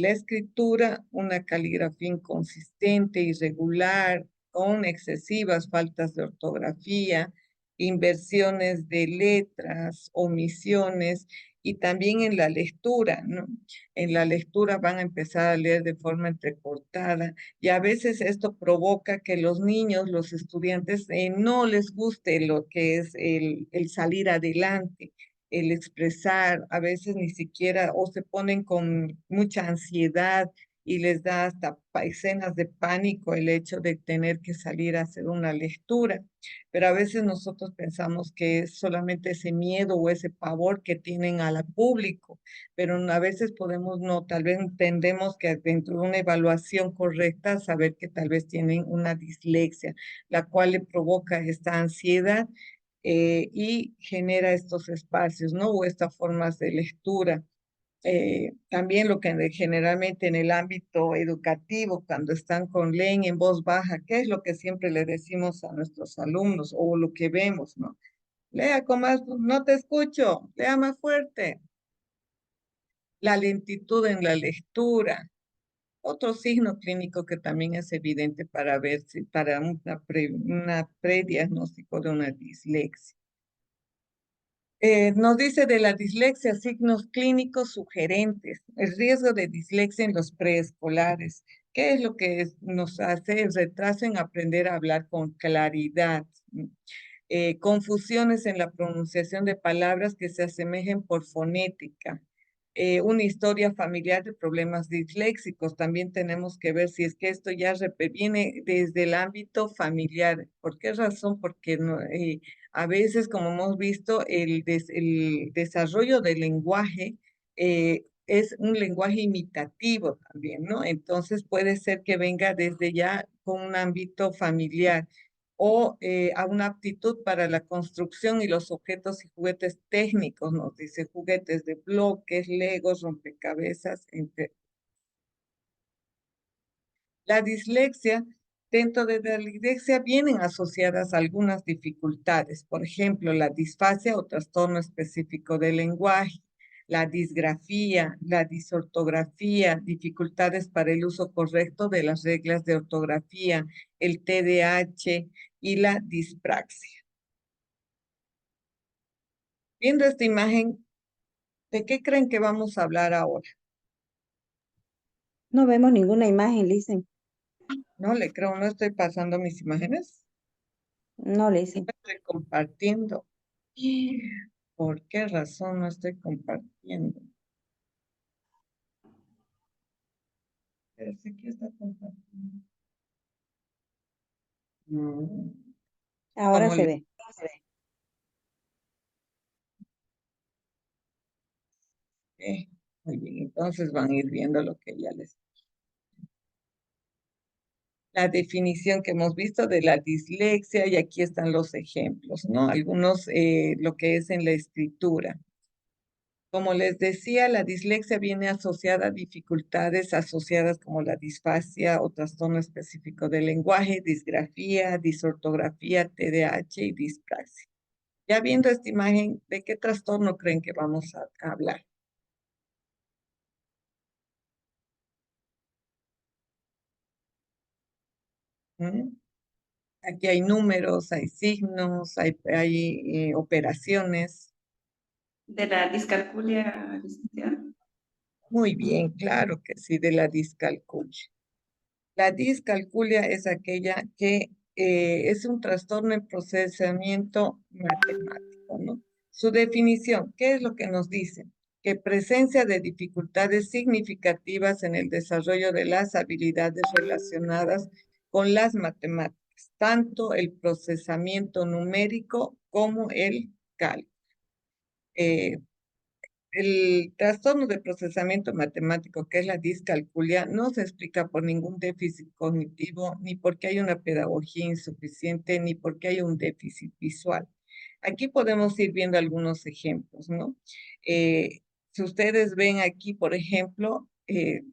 la escritura una caligrafía inconsistente, irregular, con excesivas faltas de ortografía, inversiones de letras, omisiones y también en la lectura, ¿no? En la lectura van a empezar a leer de forma entrecortada y a veces esto provoca que los niños, los estudiantes, no les guste lo que es el salir adelante, el expresar, a veces ni siquiera, o se ponen con mucha ansiedad y les da hasta escenas de pánico el hecho de tener que salir a hacer una lectura. Pero a veces nosotros pensamos que es solamente ese miedo o ese pavor que tienen al público, pero a veces podemos no, tal vez entendemos que dentro de una evaluación correcta, saber que tal vez tienen una dislexia, la cual le provoca esta ansiedad y genera estos espacios, ¿no? O estas formas de lectura. También lo que generalmente en el ámbito educativo, cuando están con leen en voz baja, ¿qué es lo que siempre le decimos a nuestros alumnos o lo que vemos, ¿no? Lea con más, no te escucho, lea más fuerte. La lentitud en la lectura. Otro signo clínico que también es evidente para ver si para una prediagnóstico de una dislexia. Nos dice de la dislexia, signos clínicos sugerentes, el riesgo de dislexia en los preescolares, ¿Qué es lo que nos hace el retraso en aprender a hablar con claridad? Confusiones en la pronunciación de palabras que se asemejen por fonética, una historia familiar de problemas disléxicos. También tenemos que ver si es que esto ya viene desde el ámbito familiar. ¿Por qué razón? Porque a veces, como hemos visto, el desarrollo del lenguaje es un lenguaje imitativo también, ¿no? Entonces puede ser que venga desde ya con un ámbito familiar o a una aptitud para la construcción y los objetos y juguetes técnicos, nos dice juguetes de bloques, legos, rompecabezas, entre. La dislexia, dentro de la dislexia vienen asociadas algunas dificultades, por ejemplo, la disfasia o trastorno específico del lenguaje, la disgrafía, la disortografía, dificultades para el uso correcto de las reglas de ortografía, el TDAH y la dispraxia. Viendo esta imagen, ¿de qué creen que vamos a hablar ahora? No vemos ninguna imagen, Licen. No le creo, no estoy pasando mis imágenes, No, no Licen. estoy compartiendo. ¿Por qué razón no estoy compartiendo? Pero sí que está compartiendo. Mm, Ahora ¿Cómo se le ve. dije? Muy bien, entonces van a ir viendo lo que ya les. La definición que hemos visto de la dislexia y aquí están los ejemplos, ¿no? Algunos, lo que es en la escritura. Como les decía, la dislexia viene asociada a dificultades asociadas como la disfasia o trastorno específico del lenguaje, disgrafía, disortografía, TDAH y dispraxia. Ya viendo esta imagen, ¿de qué trastorno creen que vamos a hablar? ¿Mm? Aquí hay números, hay signos, hay operaciones. De la discalculia, licenciada. Muy bien, claro que sí, de la discalculia. La discalculia es aquella que es un trastorno en procesamiento matemático, ¿no? Su definición, ¿qué es lo que nos dice? Que presencia de dificultades significativas en el desarrollo de las habilidades relacionadas con las matemáticas, tanto el procesamiento numérico como el cálculo. Eh, el trastorno de procesamiento matemático, que es la discalculia, no se explica por ningún déficit cognitivo, ni porque hay una pedagogía insuficiente, ni porque hay un déficit visual. Aquí podemos ir viendo algunos ejemplos, ¿no? Si ustedes ven aquí, por ejemplo,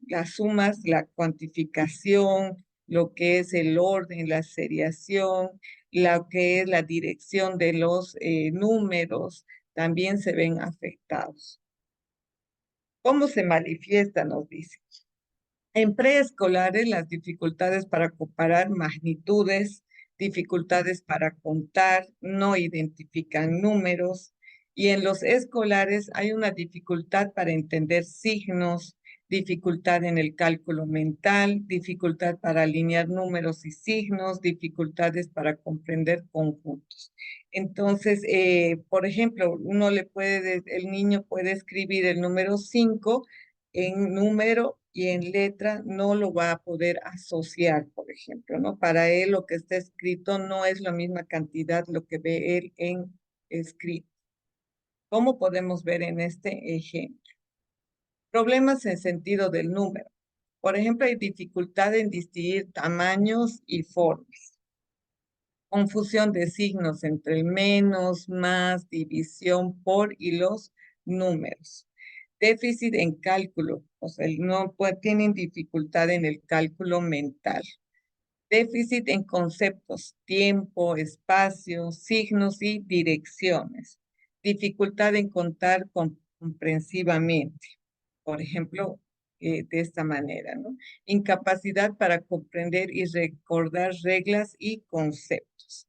las sumas, la cuantificación, lo que es el orden, la seriación, lo que es la dirección de los números, también se ven afectados. ¿Cómo se manifiesta? Nos dice. En preescolares, las dificultades para comparar magnitudes, dificultades para contar, no identifican números. Y en los escolares hay una dificultad para entender signos, dificultad en el cálculo mental, dificultad para alinear números y signos, dificultades para comprender conjuntos. Entonces, por ejemplo, el niño puede escribir el número 5 en número y en letra, no lo va a poder asociar, por ejemplo, ¿no? Para él lo que está escrito no es la misma cantidad lo que ve él en escrito. ¿Cómo podemos ver en este ejemplo? Problemas en sentido del número. Por ejemplo, hay dificultad en distinguir tamaños y formas. Confusión de signos entre el menos, más, división por y los números. Déficit en cálculo, o sea, tienen dificultad en el cálculo mental. Déficit en conceptos, tiempo, espacio, signos y direcciones. Dificultad en contar comprensivamente. Por ejemplo, de esta manera, ¿no? Incapacidad para comprender y recordar reglas y conceptos.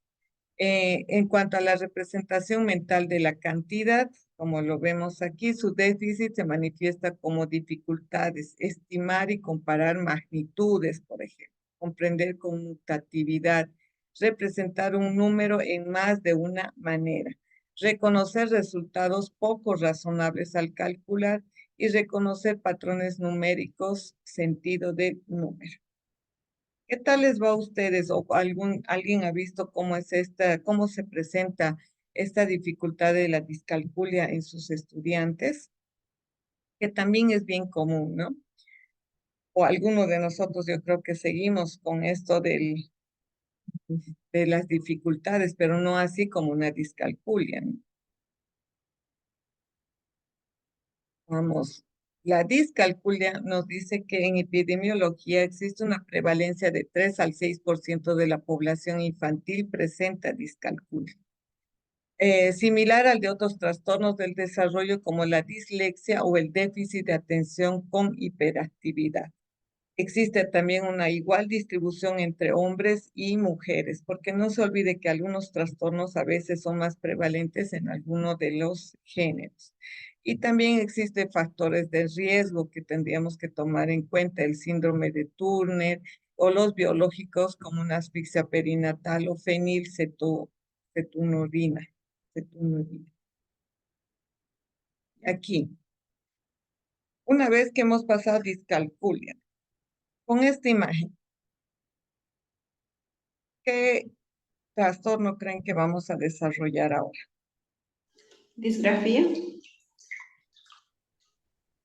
En cuanto a la representación mental de la cantidad, como lo vemos aquí, su déficit se manifiesta como dificultades, estimar y comparar magnitudes, por ejemplo, comprender conmutatividad, representar un número en más de una manera, reconocer resultados poco razonables al calcular y reconocer patrones numéricos, sentido de número. ¿Qué tal les va a ustedes o alguien ha visto cómo es cómo se presenta esta dificultad de la discalculia en sus estudiantes? Que también es bien común, ¿no? O alguno de nosotros yo creo que seguimos con esto de las dificultades, pero no así como una discalculia, ¿no? Vamos, la discalculia nos dice que en epidemiología existe una prevalencia de 3 al 6% de la población infantil presenta discalculia. Similar al de otros trastornos del desarrollo como la dislexia o el déficit de atención con hiperactividad. Existe también una igual distribución entre hombres y mujeres, porque no se olvide que algunos trastornos a veces son más prevalentes en alguno de los géneros. Y también existen factores de riesgo que tendríamos que tomar en cuenta, el síndrome de Turner o los biológicos como una asfixia perinatal o fenilcetonurina. Aquí, una vez que hemos pasado discalculia, con esta imagen, ¿qué trastorno creen que vamos a desarrollar ahora? Disgrafía.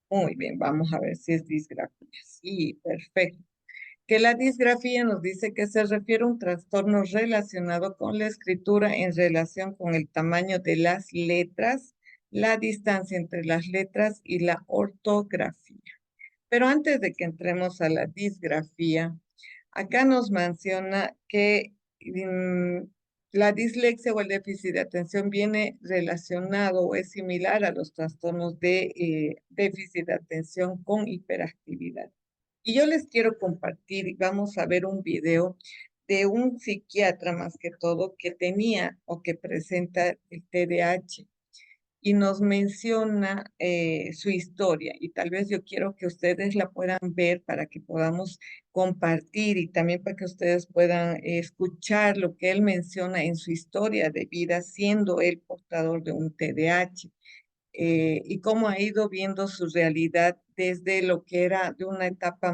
Muy bien, vamos a ver si es disgrafía. Sí, perfecto. Que la disgrafía nos dice que se refiere a un trastorno relacionado con la escritura en relación con el tamaño de las letras, la distancia entre las letras y la ortografía. Pero antes de que entremos a la disgrafía, acá nos menciona que la dislexia o el déficit de atención viene relacionado o es similar a los trastornos de déficit de atención con hiperactividad. Y yo les quiero compartir, y vamos a ver un video de un psiquiatra más que todo que tenía o que presenta el TDAH y nos menciona su historia. Y tal vez yo quiero que ustedes la puedan ver para que podamos compartir y también para que ustedes puedan escuchar lo que él menciona en su historia de vida siendo él portador de un TDAH. Y cómo ha ido viendo su realidad desde lo que era de una etapa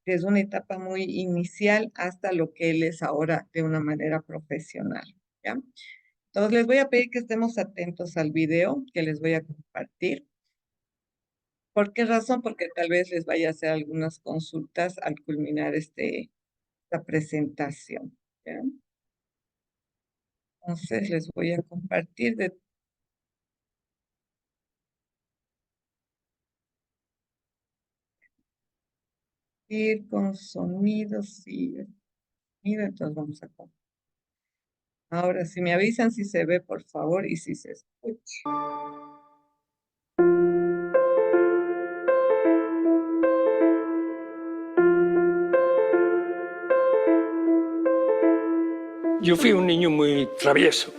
desde una etapa muy inicial hasta lo que él es ahora de una manera profesional, ¿ya? Entonces les voy a pedir que estemos atentos al video que les voy a compartir. ¿Por qué razón? Porque tal vez les vaya a hacer algunas consultas al culminar esta presentación, ¿ya? Entonces les voy a compartir ir con sonidos y sonido, entonces vamos a compartir. Ahora, si me avisan si se ve, por favor, y si se escucha. Yo fui un niño muy travieso.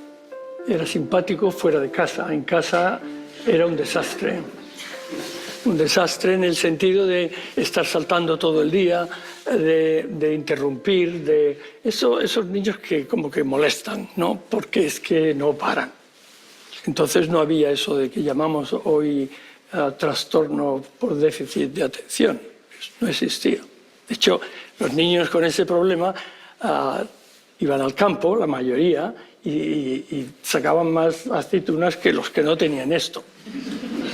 Era simpático fuera de casa. En casa era un desastre. Un desastre en el sentido de estar saltando todo el día, de interrumpir, esos niños que como que molestan, ¿no? Porque es que no paran. Entonces no había eso de que llamamos hoy trastorno por déficit de atención. No existía. De hecho, los niños con ese problema iban al campo, la mayoría, y sacaban más aceitunas que los que no tenían esto.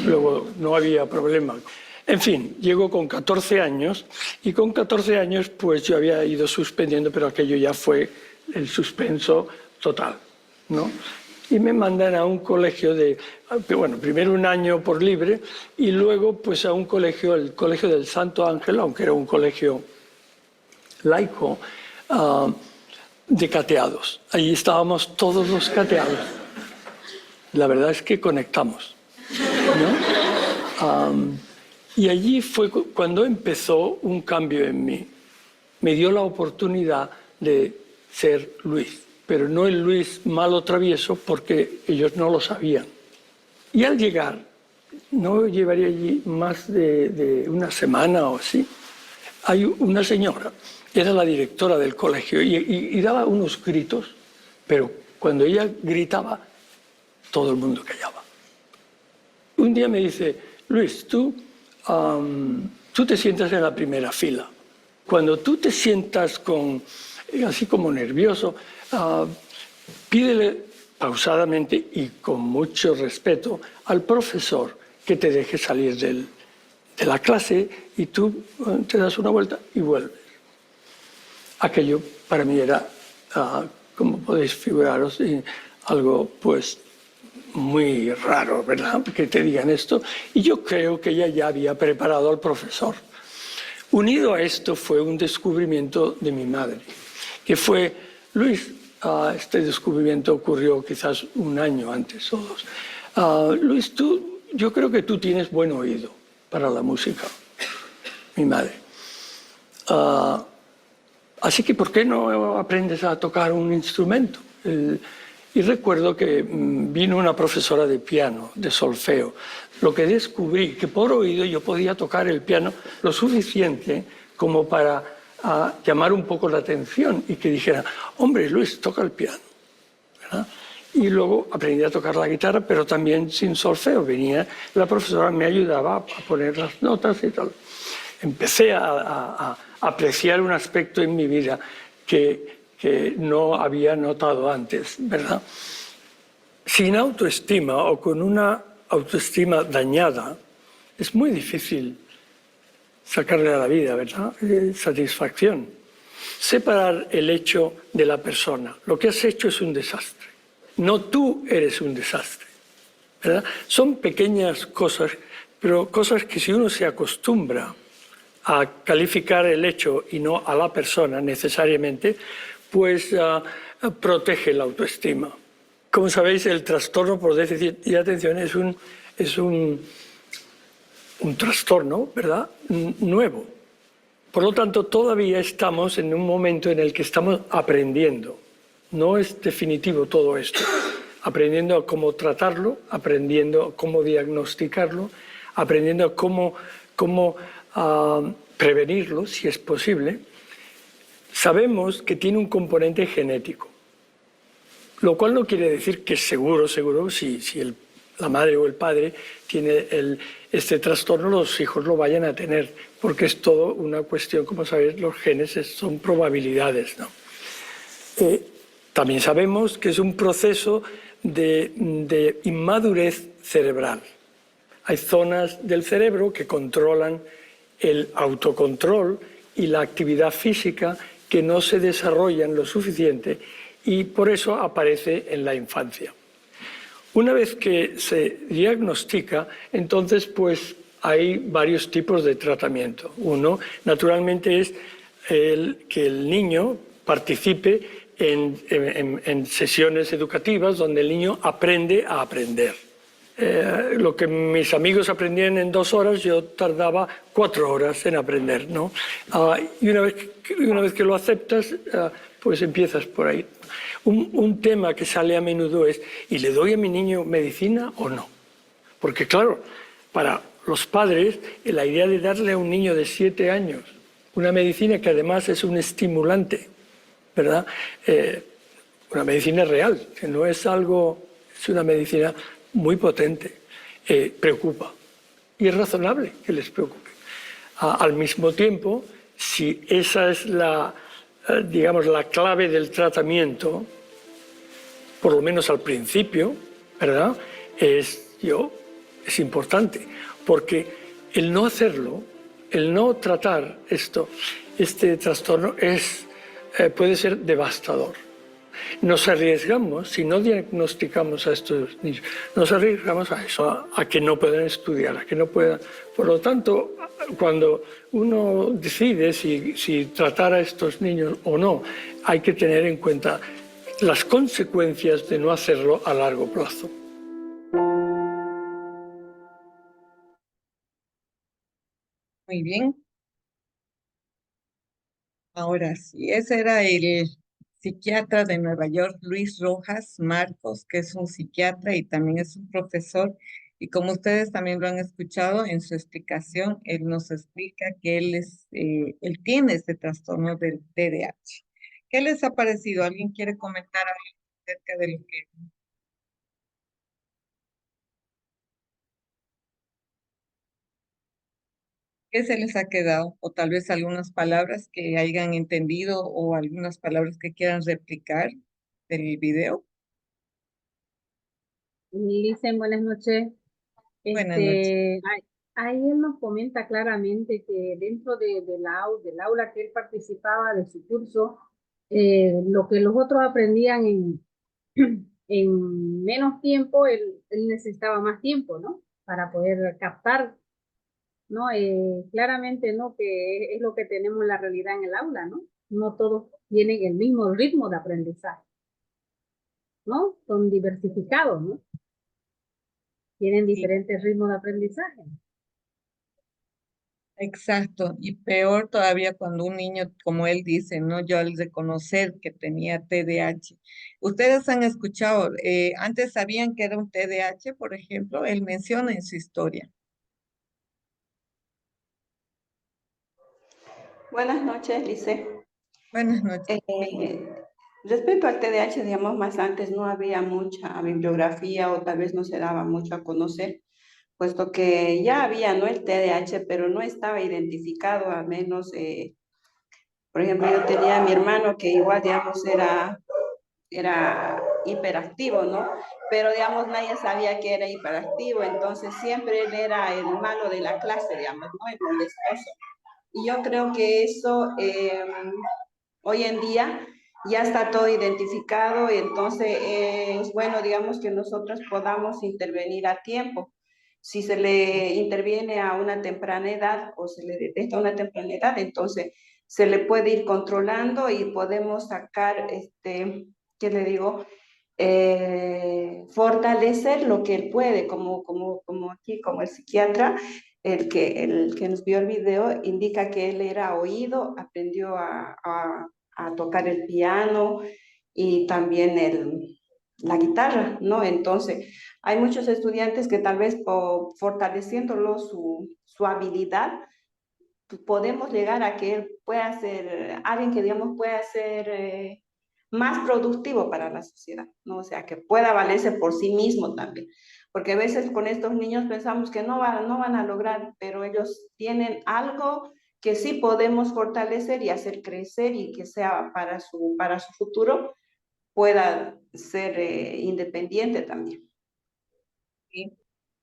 Luego no había problema. En fin, llego con 14 años y con 14 años pues yo había ido suspendiendo, pero aquello ya fue el suspenso total, ¿no? Y me mandan a un colegio bueno, primero un año por libre y luego pues a un colegio, el Colegio del Santo Ángel, aunque era un colegio laico, de cateados. Allí estábamos todos los cateados. La verdad es que conectamos, ¿no? Y allí fue cuando empezó un cambio en mí. Me dio la oportunidad de ser Luis, pero no el Luis malo travieso porque ellos no lo sabían. Y al llegar, no llevaría allí más de una semana o así, hay una señora, era la directora del colegio, y daba unos gritos, pero cuando ella gritaba, todo el mundo callaba. Un día me dice, Luis, tú te sientas en la primera fila. Cuando tú te sientas así como nervioso, pídele pausadamente y con mucho respeto al profesor que te deje salir de la clase y tú te das una vuelta y vuelves. Aquello para mí era, como podéis figuraros, algo pues muy raro, ¿verdad? Que te digan esto. Y yo creo que ella ya había preparado al profesor. Unido a esto fue un descubrimiento de mi madre, que fue, Luis, este descubrimiento ocurrió quizás un año antes o dos. Luis, yo creo que tú tienes buen oído para la música, mi madre. Así que, ¿por qué no aprendes a tocar un instrumento? Y recuerdo que vino una profesora de piano, de solfeo. Lo que descubrí, que por oído yo podía tocar el piano lo suficiente como para llamar un poco la atención y que dijera, hombre, Luis, toca el piano, ¿verdad? Y luego aprendí a tocar la guitarra, pero también sin solfeo. Venía, la profesora me ayudaba a poner las notas y tal. Empecé a apreciar un aspecto en mi vida que no había notado antes, ¿verdad? Sin autoestima o con una autoestima dañada, es muy difícil sacarle a la vida, ¿verdad? Satisfacción. Separar el hecho de la persona. Lo que has hecho es un desastre. No tú eres un desastre, ¿verdad? Son pequeñas cosas, pero cosas que si uno se acostumbra a calificar el hecho y no a la persona necesariamente, pues protege la autoestima. Como sabéis, el trastorno por déficit de atención es un trastorno, ¿verdad?, nuevo. Por lo tanto, todavía estamos en un momento en el que estamos aprendiendo. No es definitivo todo esto. Aprendiendo a cómo tratarlo, aprendiendo a cómo diagnosticarlo, aprendiendo a cómo prevenirlo, si es posible. Sabemos que tiene un componente genético, lo cual no quiere decir que seguro, si la madre o el padre tiene este trastorno, los hijos lo vayan a tener, porque es todo una cuestión, como sabéis, los genes son probabilidades, ¿no? También sabemos que es un proceso de inmadurez cerebral. Hay zonas del cerebro que controlan el autocontrol y la actividad física que no se desarrollan lo suficiente y por eso aparece en la infancia. Una vez que se diagnostica, entonces pues hay varios tipos de tratamiento. Uno, naturalmente, es que el niño participe en sesiones educativas donde el niño aprende a aprender. Lo que mis amigos aprendían en 2 horas, yo tardaba 4 horas en aprender, ¿no? Y una vez que lo aceptas, pues empiezas por ahí. Un tema que sale a menudo es, ¿y le doy a mi niño medicina o no? Porque claro, para los padres, la idea de darle a un niño de 7 años una medicina que además es un estimulante, ¿verdad? Una medicina real, que no es algo, es una medicina muy potente, preocupa. Y es razonable que les preocupe. Al mismo tiempo, si esa es digamos, la clave del tratamiento, por lo menos al principio, ¿verdad?, es importante, porque el no hacerlo, el no tratar este trastorno puede ser devastador. Nos arriesgamos, si no diagnosticamos a estos niños, nos arriesgamos a eso, a que no puedan estudiar, a que no puedan. Por lo tanto, cuando uno decide si tratar a estos niños o no, hay que tener en cuenta las consecuencias de no hacerlo a largo plazo. Muy bien. Ahora sí, ese era el psiquiatra de Nueva York, Luis Rojas Marcos, que es un psiquiatra y también es un profesor. Y como ustedes también lo han escuchado en su explicación, él nos explica que él tiene este trastorno del TDAH. ¿Qué les ha parecido? ¿Alguien quiere comentar algo acerca de lo que qué se les ha quedado? O tal vez algunas palabras que hayan entendido o algunas palabras que quieran replicar del video. Licen, buenas noches. Buenas noches. Ahí él nos comenta claramente que dentro del aula que él participaba de su curso, lo que los otros aprendían en menos tiempo, él necesitaba más tiempo, ¿no? Para poder captar, ¿no? Claramente, ¿no? Que es lo que tenemos en la realidad en el aula, ¿no? No todos tienen el mismo ritmo de aprendizaje, ¿no? Son diversificados, ¿no? Tienen Sí, diferentes ritmos de aprendizaje. exacto. Y peor todavía cuando un niño, como él dice, ¿no? Yo al reconocer que tenía TDAH. Ustedes han escuchado, antes sabían que era un TDAH, por ejemplo, él menciona en su historia. Buenas noches, Lice. Buenas noches. Respecto al TDAH, digamos, más antes no había mucha bibliografía o tal vez no se daba mucho a conocer, puesto que ya había, ¿no? El TDAH, pero no estaba identificado, al menos, por ejemplo, yo tenía a mi hermano que igual, digamos, era hiperactivo, ¿no? Pero, digamos, nadie sabía que era hiperactivo, entonces siempre él era el malo de la clase, digamos, ¿no? El molestoso. Y yo creo que eso hoy en día ya está todo identificado y entonces es bueno, digamos, que nosotros podamos intervenir a tiempo. Si se le interviene a una temprana edad o se le detecta a una temprana edad, entonces se le puede ir controlando y podemos sacar, ¿qué le digo? Fortalecer lo que él puede, como aquí, como el psiquiatra, el que nos vio el video, indica que él era oído, aprendió a tocar el piano y también la guitarra, ¿no? Entonces, hay muchos estudiantes que tal vez fortaleciéndolo su habilidad, podemos llegar a que él pueda ser alguien que, digamos, pueda ser más productivo para la sociedad, ¿no? O sea, que pueda valerse por sí mismo también. Porque a veces con estos niños pensamos que no van a lograr, pero ellos tienen algo que sí podemos fortalecer y hacer crecer y que sea para su futuro pueda ser independiente también. Sí,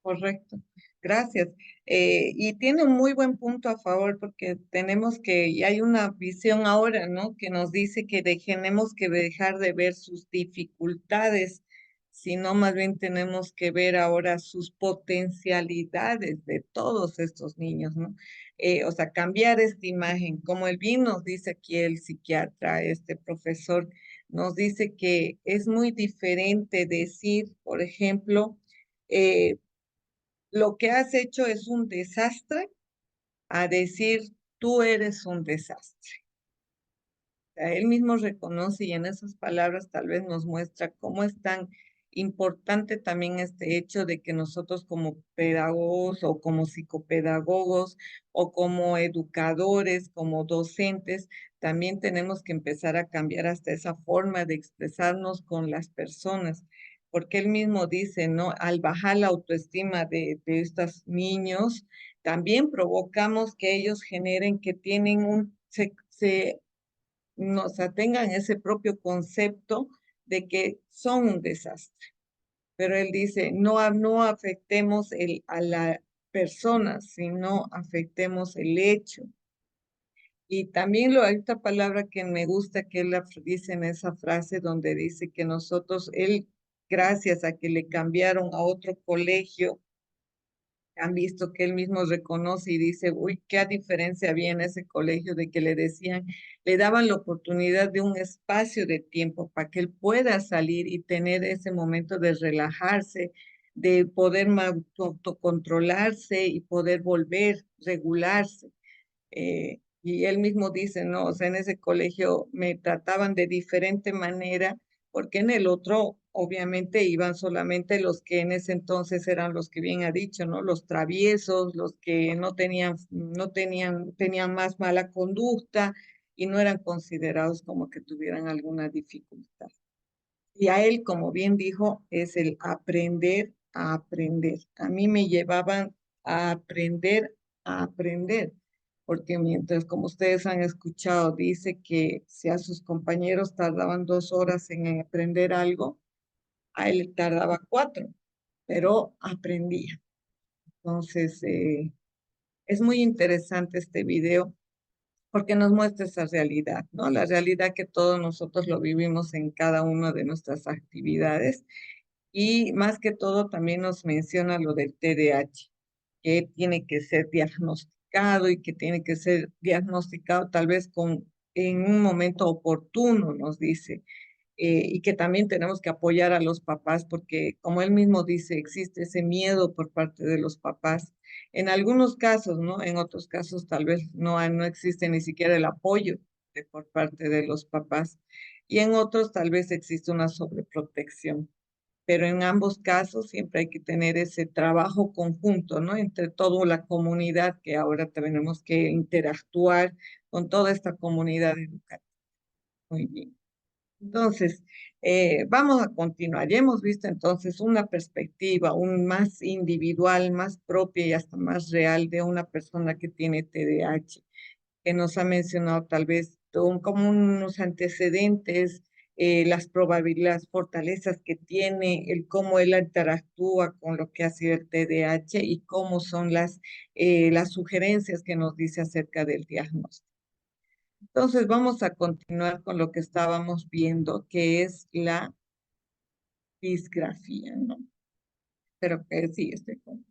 correcto. Gracias. Y tiene un muy buen punto a favor porque tenemos y hay una visión ahora, ¿no? Que nos dice que tenemos que dejar de ver sus dificultades, sino más bien tenemos que ver ahora sus potencialidades de todos estos niños, ¿no? O sea, cambiar esta imagen, como el bien nos dice aquí el psiquiatra, este profesor, nos dice que es muy diferente decir, por ejemplo, eh, lo que has hecho es un desastre, a decir tú eres un desastre. O sea, él mismo reconoce y en esas palabras tal vez nos muestra cómo es tan importante también este hecho de que nosotros como pedagogos o como psicopedagogos o como educadores, como docentes, también tenemos que empezar a cambiar hasta esa forma de expresarnos con las personas, porque él mismo dice, ¿no? Al bajar la autoestima de estos niños, también provocamos que ellos generen que tienen no, o sea, tengan ese propio concepto de que son un desastre. Pero él dice, no afectemos a la persona, sino afectemos el hecho. Y también hay otra palabra que me gusta que él dice en esa frase donde dice que gracias a que le cambiaron a otro colegio, han visto que él mismo reconoce y dice, uy, qué diferencia había en ese colegio de que le decían, le daban la oportunidad de un espacio de tiempo para que él pueda salir y tener ese momento de relajarse, de poder autocontrolarse y poder volver, regularse. Y él mismo dice, no, o sea, en ese colegio me trataban de diferente manera, porque en el otro obviamente iban solamente los que en ese entonces eran los que bien ha dicho, ¿no? Los traviesos, los que tenían más mala conducta y no eran considerados como que tuvieran alguna dificultad. Y a él, como bien dijo, es el aprender a aprender. A mí me llevaban a aprender, porque mientras, como ustedes han escuchado, dice que si a sus compañeros tardaban 2 horas en aprender algo, a él tardaba 4, pero aprendía. Entonces, es muy interesante este video porque nos muestra esa realidad, ¿no? La realidad que todos nosotros lo vivimos en cada una de nuestras actividades y más que todo también nos menciona lo del TDAH, que tiene que ser diagnosticado y que tiene que ser diagnosticado tal vez en un momento oportuno, nos dice. Y que también tenemos que apoyar a los papás porque, como él mismo dice, existe ese miedo por parte de los papás. En algunos casos, ¿no? En otros casos tal vez no existe ni siquiera el apoyo por parte de los papás. Y en otros tal vez existe una sobreprotección. Pero en ambos casos siempre hay que tener ese trabajo conjunto, ¿no? Entre toda la comunidad que ahora tenemos que interactuar con toda esta comunidad educativa. Muy bien. Entonces, vamos a continuar. Ya hemos visto entonces una perspectiva, un más individual, más propia y hasta más real de una persona que tiene TDAH, que nos ha mencionado tal vez como unos antecedentes, las probabilidades, fortalezas que tiene, el cómo él interactúa con lo que ha sido el TDAH y cómo son las sugerencias que nos dice acerca del diagnóstico. Entonces vamos a continuar con lo que estábamos viendo, que es la disgrafía, ¿no? Pero que sí, estoy con...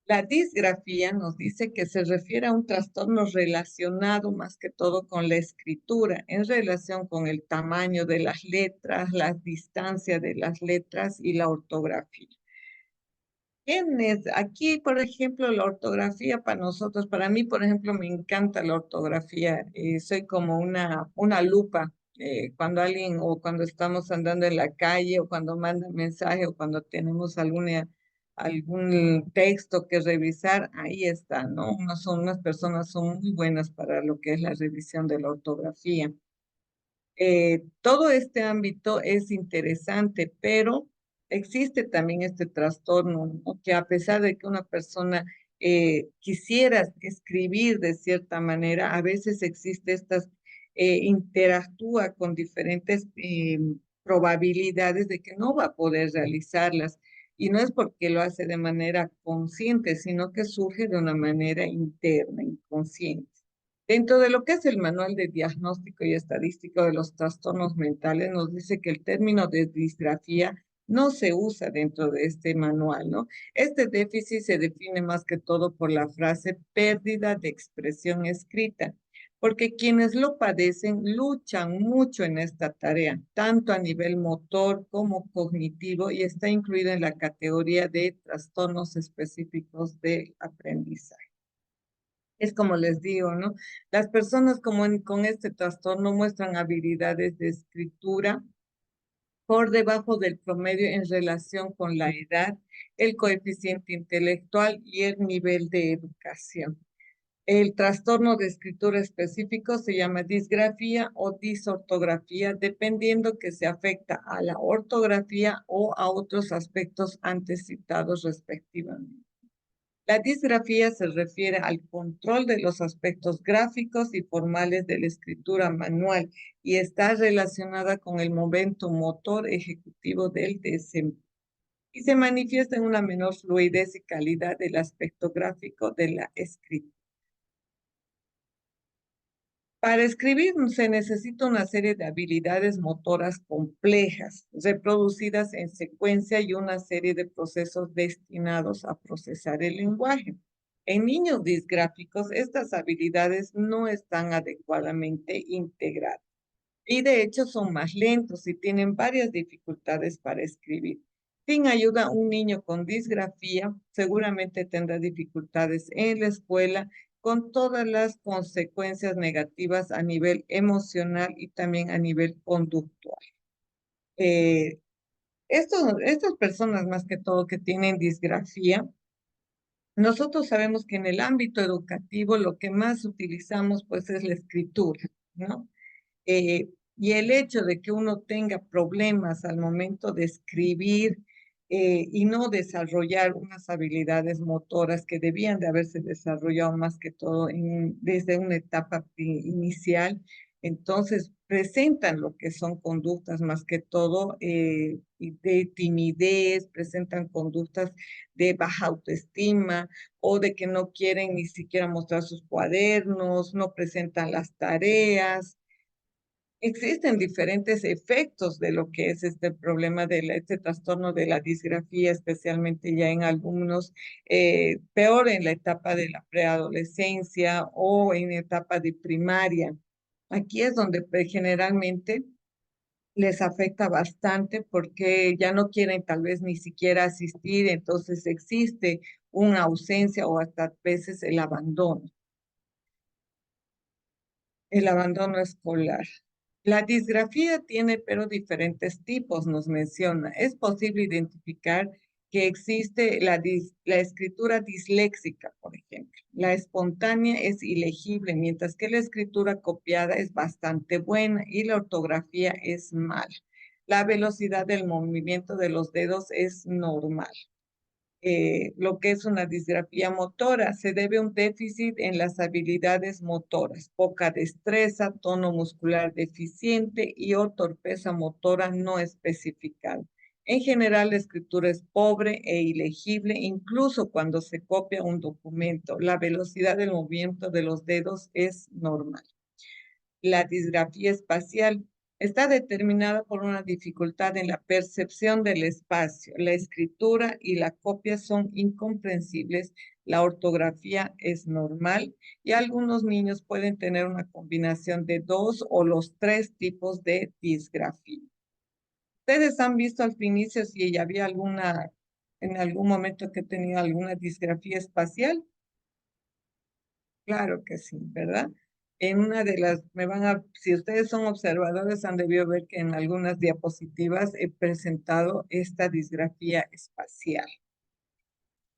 La disgrafía nos dice que se refiere a un trastorno relacionado más que todo con la escritura, en relación con el tamaño de las letras, la distancia de las letras y la ortografía. Aquí, por ejemplo, la ortografía para nosotros, para mí, por ejemplo, me encanta la ortografía. Soy como una lupa cuando alguien o cuando estamos andando en la calle o cuando mandan mensaje o cuando tenemos algún texto que revisar, ahí está, ¿no? Unas personas son muy buenas para lo que es la revisión de la ortografía. Todo este ámbito es interesante, pero existe también este trastorno, ¿no? Que a pesar de que una persona quisiera escribir de cierta manera, a veces existe interactúa con diferentes probabilidades de que no va a poder realizarlas. Y no es porque lo hace de manera consciente, sino que surge de una manera interna, inconsciente. Dentro de lo que es el Manual de Diagnóstico y Estadístico de los Trastornos Mentales, nos dice que el término de disgrafía no se usa dentro de este manual, ¿no? Este déficit se define más que todo por la frase pérdida de expresión escrita, porque quienes lo padecen luchan mucho en esta tarea, tanto a nivel motor como cognitivo, y está incluido en la categoría de trastornos específicos de aprendizaje. Es como les digo, ¿no? Las personas con este trastorno muestran habilidades de escritura por debajo del promedio en relación con la edad, el coeficiente intelectual y el nivel de educación. El trastorno de escritura específico se llama disgrafía o disortografía, dependiendo que se afecta a la ortografía o a otros aspectos antes citados respectivamente. La disgrafía se refiere al control de los aspectos gráficos y formales de la escritura manual y está relacionada con el momento motor ejecutivo del desempeño y se manifiesta en una menor fluidez y calidad del aspecto gráfico de la escritura. Para escribir se necesita una serie de habilidades motoras complejas, reproducidas en secuencia y una serie de procesos destinados a procesar el lenguaje. En niños disgráficos, estas habilidades no están adecuadamente integradas y de hecho son más lentos y tienen varias dificultades para escribir. Sin ayuda, un niño con disgrafía seguramente tendrá dificultades en la escuela, con todas las consecuencias negativas a nivel emocional y también a nivel conductual. Eh, estas personas más que todo que tienen disgrafía, nosotros sabemos que en el ámbito educativo lo que más utilizamos pues es la escritura, ¿no? Y el hecho de que uno tenga problemas al momento de escribir y no desarrollar unas habilidades motoras que debían de haberse desarrollado más que todo desde una etapa inicial, entonces presentan lo que son conductas más que todo de timidez, presentan conductas de baja autoestima o de que no quieren ni siquiera mostrar sus cuadernos, no presentan las tareas. Existen diferentes efectos de lo que es este problema este trastorno de la disgrafía, especialmente ya en algunos, peor en la etapa de la preadolescencia o en etapa de primaria. Aquí es donde generalmente les afecta bastante porque ya no quieren tal vez ni siquiera asistir, entonces existe una ausencia o hasta a veces el abandono escolar. La disgrafía tiene pero diferentes tipos, nos menciona. Es posible identificar que existe la escritura disléxica, por ejemplo. La espontánea es ilegible, mientras que la escritura copiada es bastante buena y la ortografía es mala. La velocidad del movimiento de los dedos es normal. Lo que es una disgrafía motora. Se debe a un déficit en las habilidades motoras, poca destreza, tono muscular deficiente y o torpeza motora no especificada. En general, la escritura es pobre e ilegible, incluso cuando se copia un documento. La velocidad del movimiento de los dedos es normal. La disgrafía espacial está determinada por una dificultad en la percepción del espacio. La escritura y la copia son incomprensibles. La ortografía es normal y algunos niños pueden tener una combinación de dos o los tres tipos de disgrafía. ¿Ustedes han visto al inicio si había en algún momento que tenía alguna disgrafía espacial? Claro que sí, ¿verdad? En una de las, si ustedes son observadores, han debido ver que en algunas diapositivas he presentado esta disgrafía espacial,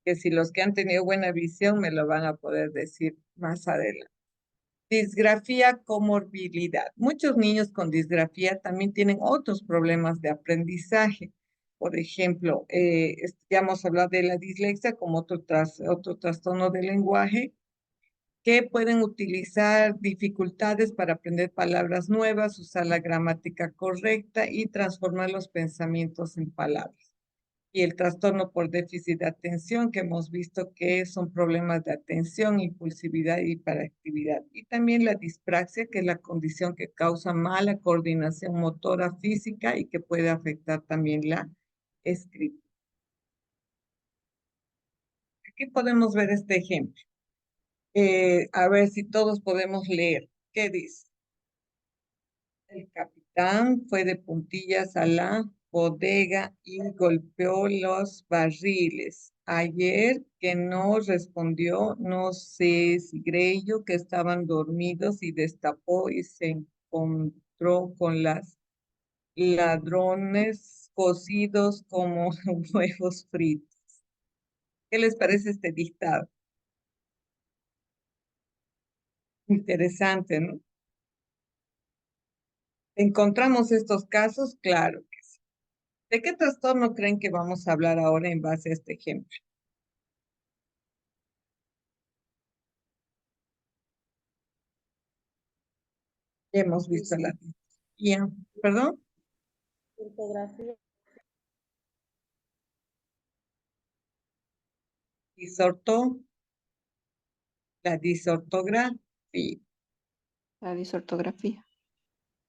que si los que han tenido buena visión me lo van a poder decir más adelante. Disgrafía comorbilidad. Muchos niños con disgrafía también tienen otros problemas de aprendizaje. Por ejemplo, ya hemos hablado de la dislexia como otro trastorno del lenguaje que pueden utilizar dificultades para aprender palabras nuevas, usar la gramática correcta y transformar los pensamientos en palabras. Y el trastorno por déficit de atención, que hemos visto que son problemas de atención, impulsividad y hiperactividad. Y también la dispraxia, que es la condición que causa mala coordinación motora física y que puede afectar también la escritura. Aquí podemos ver este ejemplo. A ver si todos podemos leer. ¿Qué dice? El capitán fue de puntillas a la bodega y golpeó los barriles. Ayer que no respondió, no sé si creyó que estaban dormidos y destapó y se encontró con las ladrones cocidos como huevos fritos. ¿Qué les parece este dictado? Interesante, ¿no? ¿Encontramos estos casos? Claro que sí. ¿De qué trastorno creen que vamos a hablar ahora en base a este ejemplo? Ya hemos visto la disgrafía, perdón, Ortografía. disorto, la disortografía. La disortografía.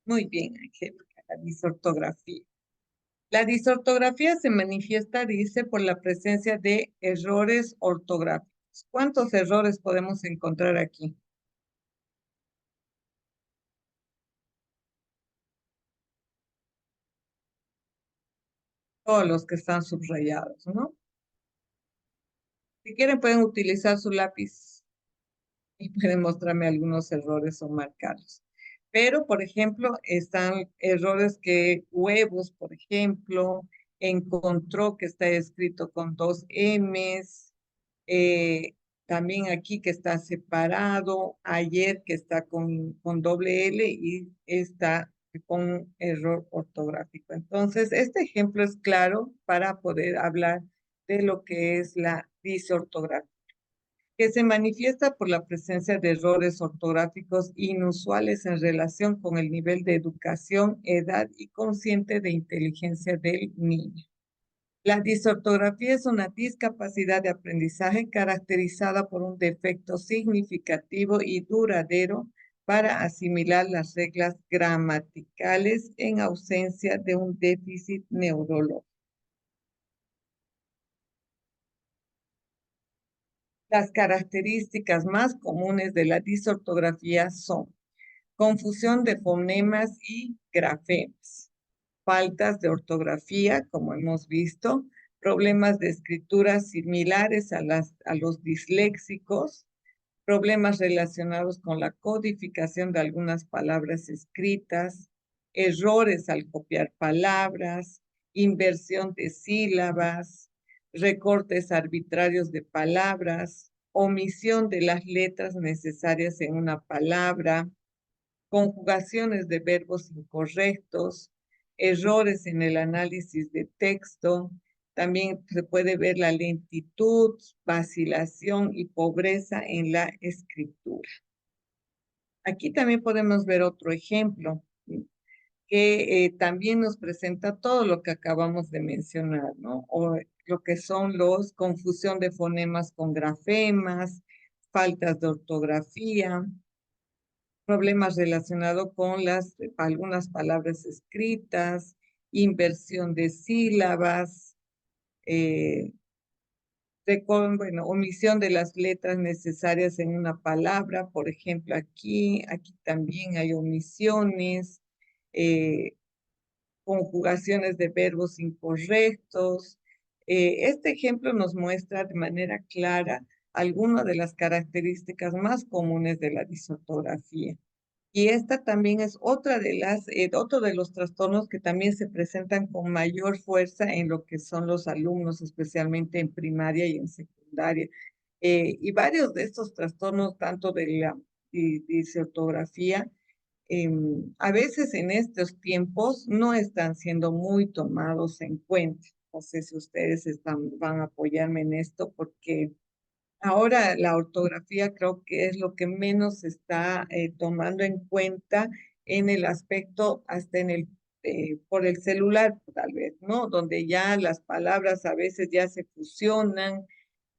Muy bien, Angélica, la disortografía. La disortografía se manifiesta, dice, por la presencia de errores ortográficos. ¿Cuántos errores podemos encontrar aquí? Todos los que están subrayados, ¿no? Si quieren pueden utilizar su lápiz y puede mostrarme algunos errores o marcarlos. Pero, por ejemplo, están errores que huevos, por ejemplo, encontró que está escrito con dos M's, eh, también aquí que está separado, ayer que está con doble L y está con error ortográfico. Entonces, este ejemplo es claro para poder hablar de lo que es la disortografía, que se manifiesta por la presencia de errores ortográficos inusuales en relación con el nivel de educación, edad y consciente de inteligencia del niño. La disortografía es una discapacidad de aprendizaje caracterizada por un defecto significativo y duradero para asimilar las reglas gramaticales en ausencia de un déficit neurológico. Las características más comunes de la disortografía son confusión de fonemas y grafemas, faltas de ortografía, como hemos visto, problemas de escritura similares a los disléxicos, problemas relacionados con la codificación de algunas palabras escritas, errores al copiar palabras, inversión de sílabas, recortes arbitrarios de palabras, omisión de las letras necesarias en una palabra, conjugaciones de verbos incorrectos, errores en el análisis de texto. También se puede ver la lentitud, vacilación y pobreza en la escritura. Aquí también podemos ver otro ejemplo que también nos presenta todo lo que acabamos de mencionar, ¿no? O lo que son los confusión de fonemas con grafemas, faltas de ortografía, problemas relacionados con algunas palabras escritas, inversión de sílabas, eh, bueno, omisión de las letras necesarias en una palabra, por ejemplo, aquí también hay omisiones, eh, conjugaciones de verbos incorrectos. Este ejemplo nos muestra de manera clara algunas de las características más comunes de la disortografía. Y esta también es otro de los trastornos que también se presentan con mayor fuerza en lo que son los alumnos, especialmente en primaria y en secundaria. Y varios de estos trastornos, tanto de la disortografía, a veces en estos tiempos no están siendo muy tomados en cuenta. No sé si ustedes van a apoyarme en esto porque ahora la ortografía creo que es lo que menos se está tomando en cuenta en el aspecto, hasta por el celular tal vez, ¿no? Donde ya las palabras a veces ya se fusionan.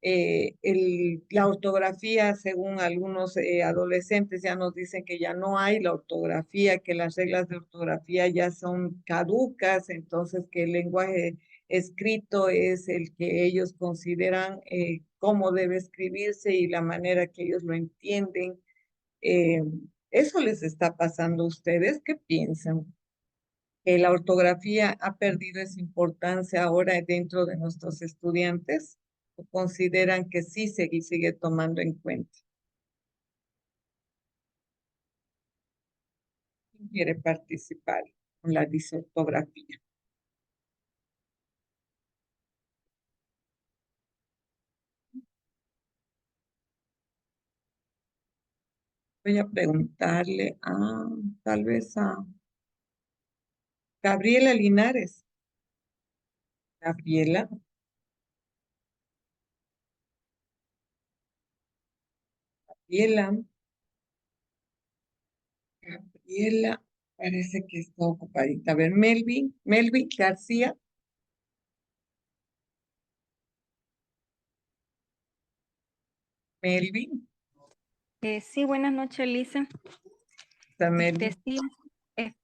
La ortografía, según algunos adolescentes, ya nos dicen que ya no hay la ortografía, que las reglas de ortografía ya son caducas, entonces que el lenguaje escrito es el que ellos consideran cómo debe escribirse y la manera que ellos lo entienden. Eh, ¿Eso les está pasando a ustedes? ¿Qué piensan? ¿Que la ortografía ha perdido esa importancia ahora dentro de nuestros estudiantes? ¿O consideran que sí se sigue tomando en cuenta? ¿Quién quiere participar con la disortografía? Voy a preguntarle tal vez a Gabriela Linares. Gabriela, Gabriela, Gabriela, parece que está ocupadita. A ver, Melvin García, Melvin, Sí, buenas noches, Lisa. está Melvin. Sí,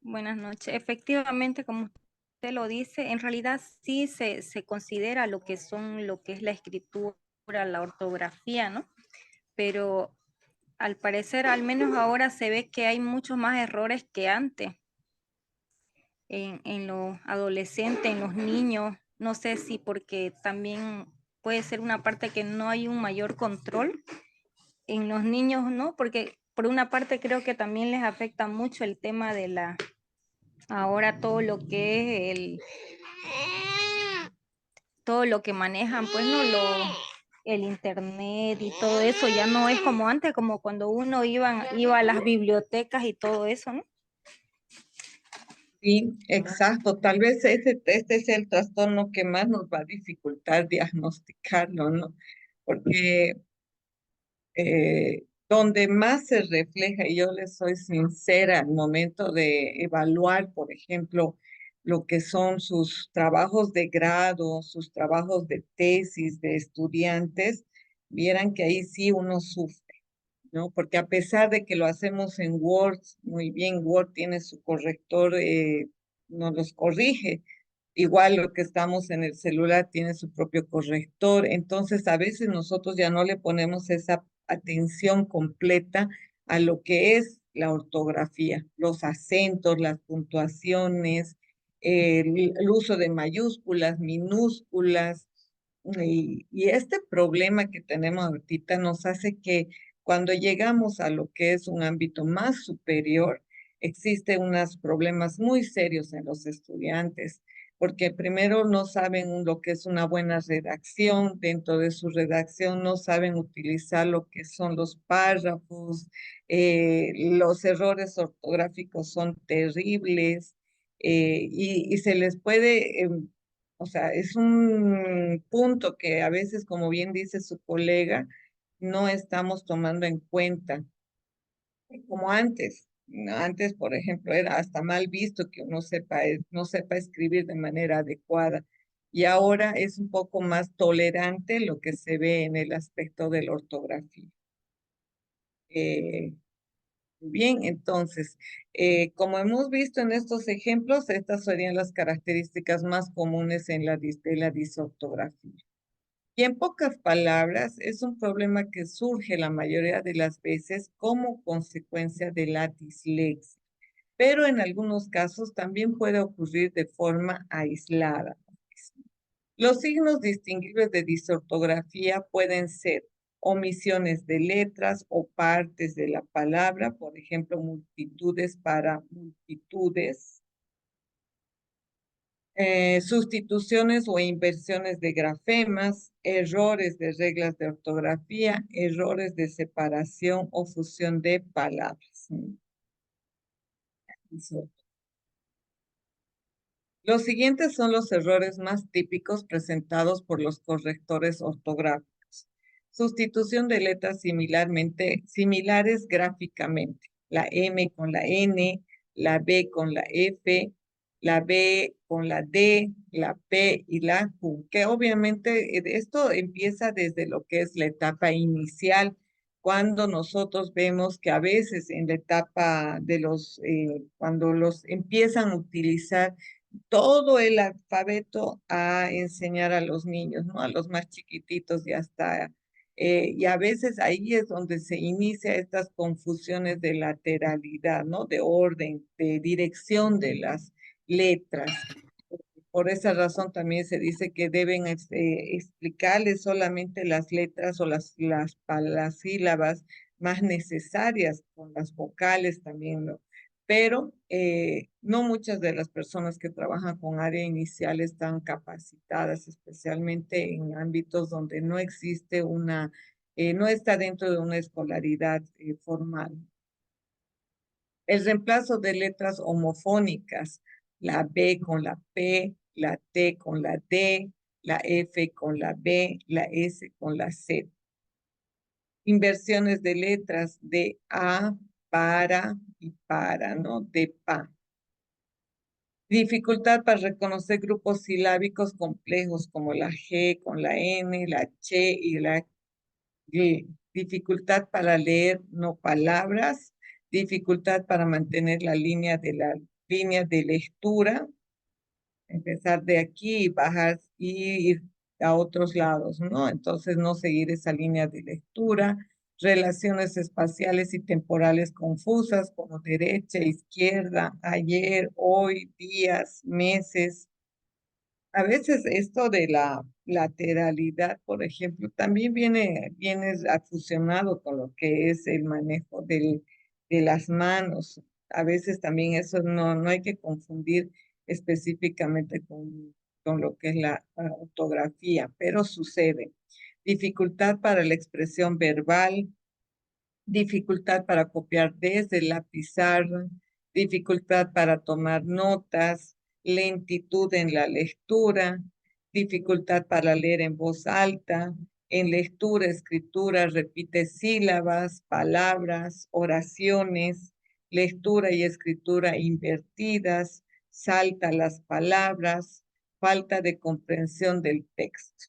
buenas noches. Efectivamente, como usted lo dice, en realidad sí se considera lo que es la escritura, la ortografía, ¿no? Pero al parecer, al menos ahora se ve que hay muchos más errores que antes en los adolescentes, en los niños. No sé si porque también puede ser una parte que no hay un mayor control en los niños, ¿no? Porque por una parte creo que también les afecta mucho el tema de ahora todo lo que es todo lo que manejan, pues, ¿no? El internet y todo eso ya no es como antes, como cuando uno iba a las bibliotecas y todo eso, ¿no? Sí, exacto. Tal vez este es el trastorno que más nos va a dificultar diagnosticarlo, ¿no? Porque donde más se refleja, y yo les soy sincera, al momento de evaluar, por ejemplo, lo que son sus trabajos de grado, sus trabajos de tesis de estudiantes, vieran que ahí sí uno sufre, ¿no? Porque a pesar de que lo hacemos en Word, muy bien, Word tiene su corrector, nos los corrige. Igual lo que estamos en el celular tiene su propio corrector. Entonces, a veces nosotros ya no le ponemos esa atención completa a lo que es la ortografía, los acentos, las puntuaciones, el uso de mayúsculas, minúsculas. Y este problema que tenemos ahorita nos hace que cuando llegamos a lo que es un ámbito más superior, existen unos problemas muy serios en los estudiantes, porque primero no saben lo que es una buena redacción, dentro de su redacción no saben utilizar lo que son los párrafos, los errores ortográficos son terribles, y se les puede o sea, es un punto que a veces, como bien dice su colega, no estamos tomando en cuenta, como antes. Antes, por ejemplo, era hasta mal visto que uno no sepa escribir de manera adecuada. Y ahora es un poco más tolerante lo que se ve en el aspecto de la ortografía. Eh, Bien, entonces, como hemos visto en estos ejemplos, estas serían las características más comunes en de la disortografía. Y en pocas palabras, es un problema que surge la mayoría de las veces como consecuencia de la dislexia, pero en algunos casos también puede ocurrir de forma aislada. Los signos distinguibles de disortografía pueden ser omisiones de letras o partes de la palabra, por ejemplo, multitudes para multitudes, sustituciones o inversiones de grafemas, errores de reglas de ortografía, errores de separación o fusión de palabras. Los siguientes son los errores más típicos presentados por los correctores ortográficos. Sustitución de letras similares gráficamente. La M con la N, la B con la F, la B con la D, la P y la Q, que obviamente esto empieza desde lo que es la etapa inicial, cuando nosotros vemos que a veces en la etapa de cuando los empiezan a utilizar todo el alfabeto a enseñar a los niños, ¿no? A los más chiquititos y hasta, y a veces ahí es donde se inicia estas confusiones de lateralidad, ¿no? De orden, de dirección de las letras. Por esa razón también se dice que deben explicarles solamente las letras o las sílabas más necesarias, con las vocales también, ¿no? Pero no muchas de las personas que trabajan con área inicial están capacitadas, especialmente en ámbitos donde no existe no está dentro de una escolaridad formal. El reemplazo de letras homofónicas, la B con la P, la T con la D, la F con la B, la S con la Z. Inversiones de letras de A para y para, ¿no? De pa. Dificultad para reconocer grupos silábicos complejos como la G con la N, la Ch y la G. Dificultad para leer no palabras. Dificultad para mantener la línea de lectura. Empezar de aquí y bajar y ir a otros lados, ¿no? Entonces no seguir esa línea de lectura. Relaciones espaciales y temporales confusas como derecha, izquierda, ayer, hoy, días, meses. A veces esto de la lateralidad, por ejemplo, también viene fusionado con lo que es el manejo de las manos. A veces también eso no hay que confundir específicamente con lo que es la ortografía, pero sucede. Dificultad para la expresión verbal, dificultad para copiar desde la pizarra, dificultad para tomar notas, lentitud en la lectura, dificultad para leer en voz alta, en lectura, escritura, repite sílabas, palabras, oraciones, lectura y escritura invertidas, salta las palabras, falta de comprensión del texto.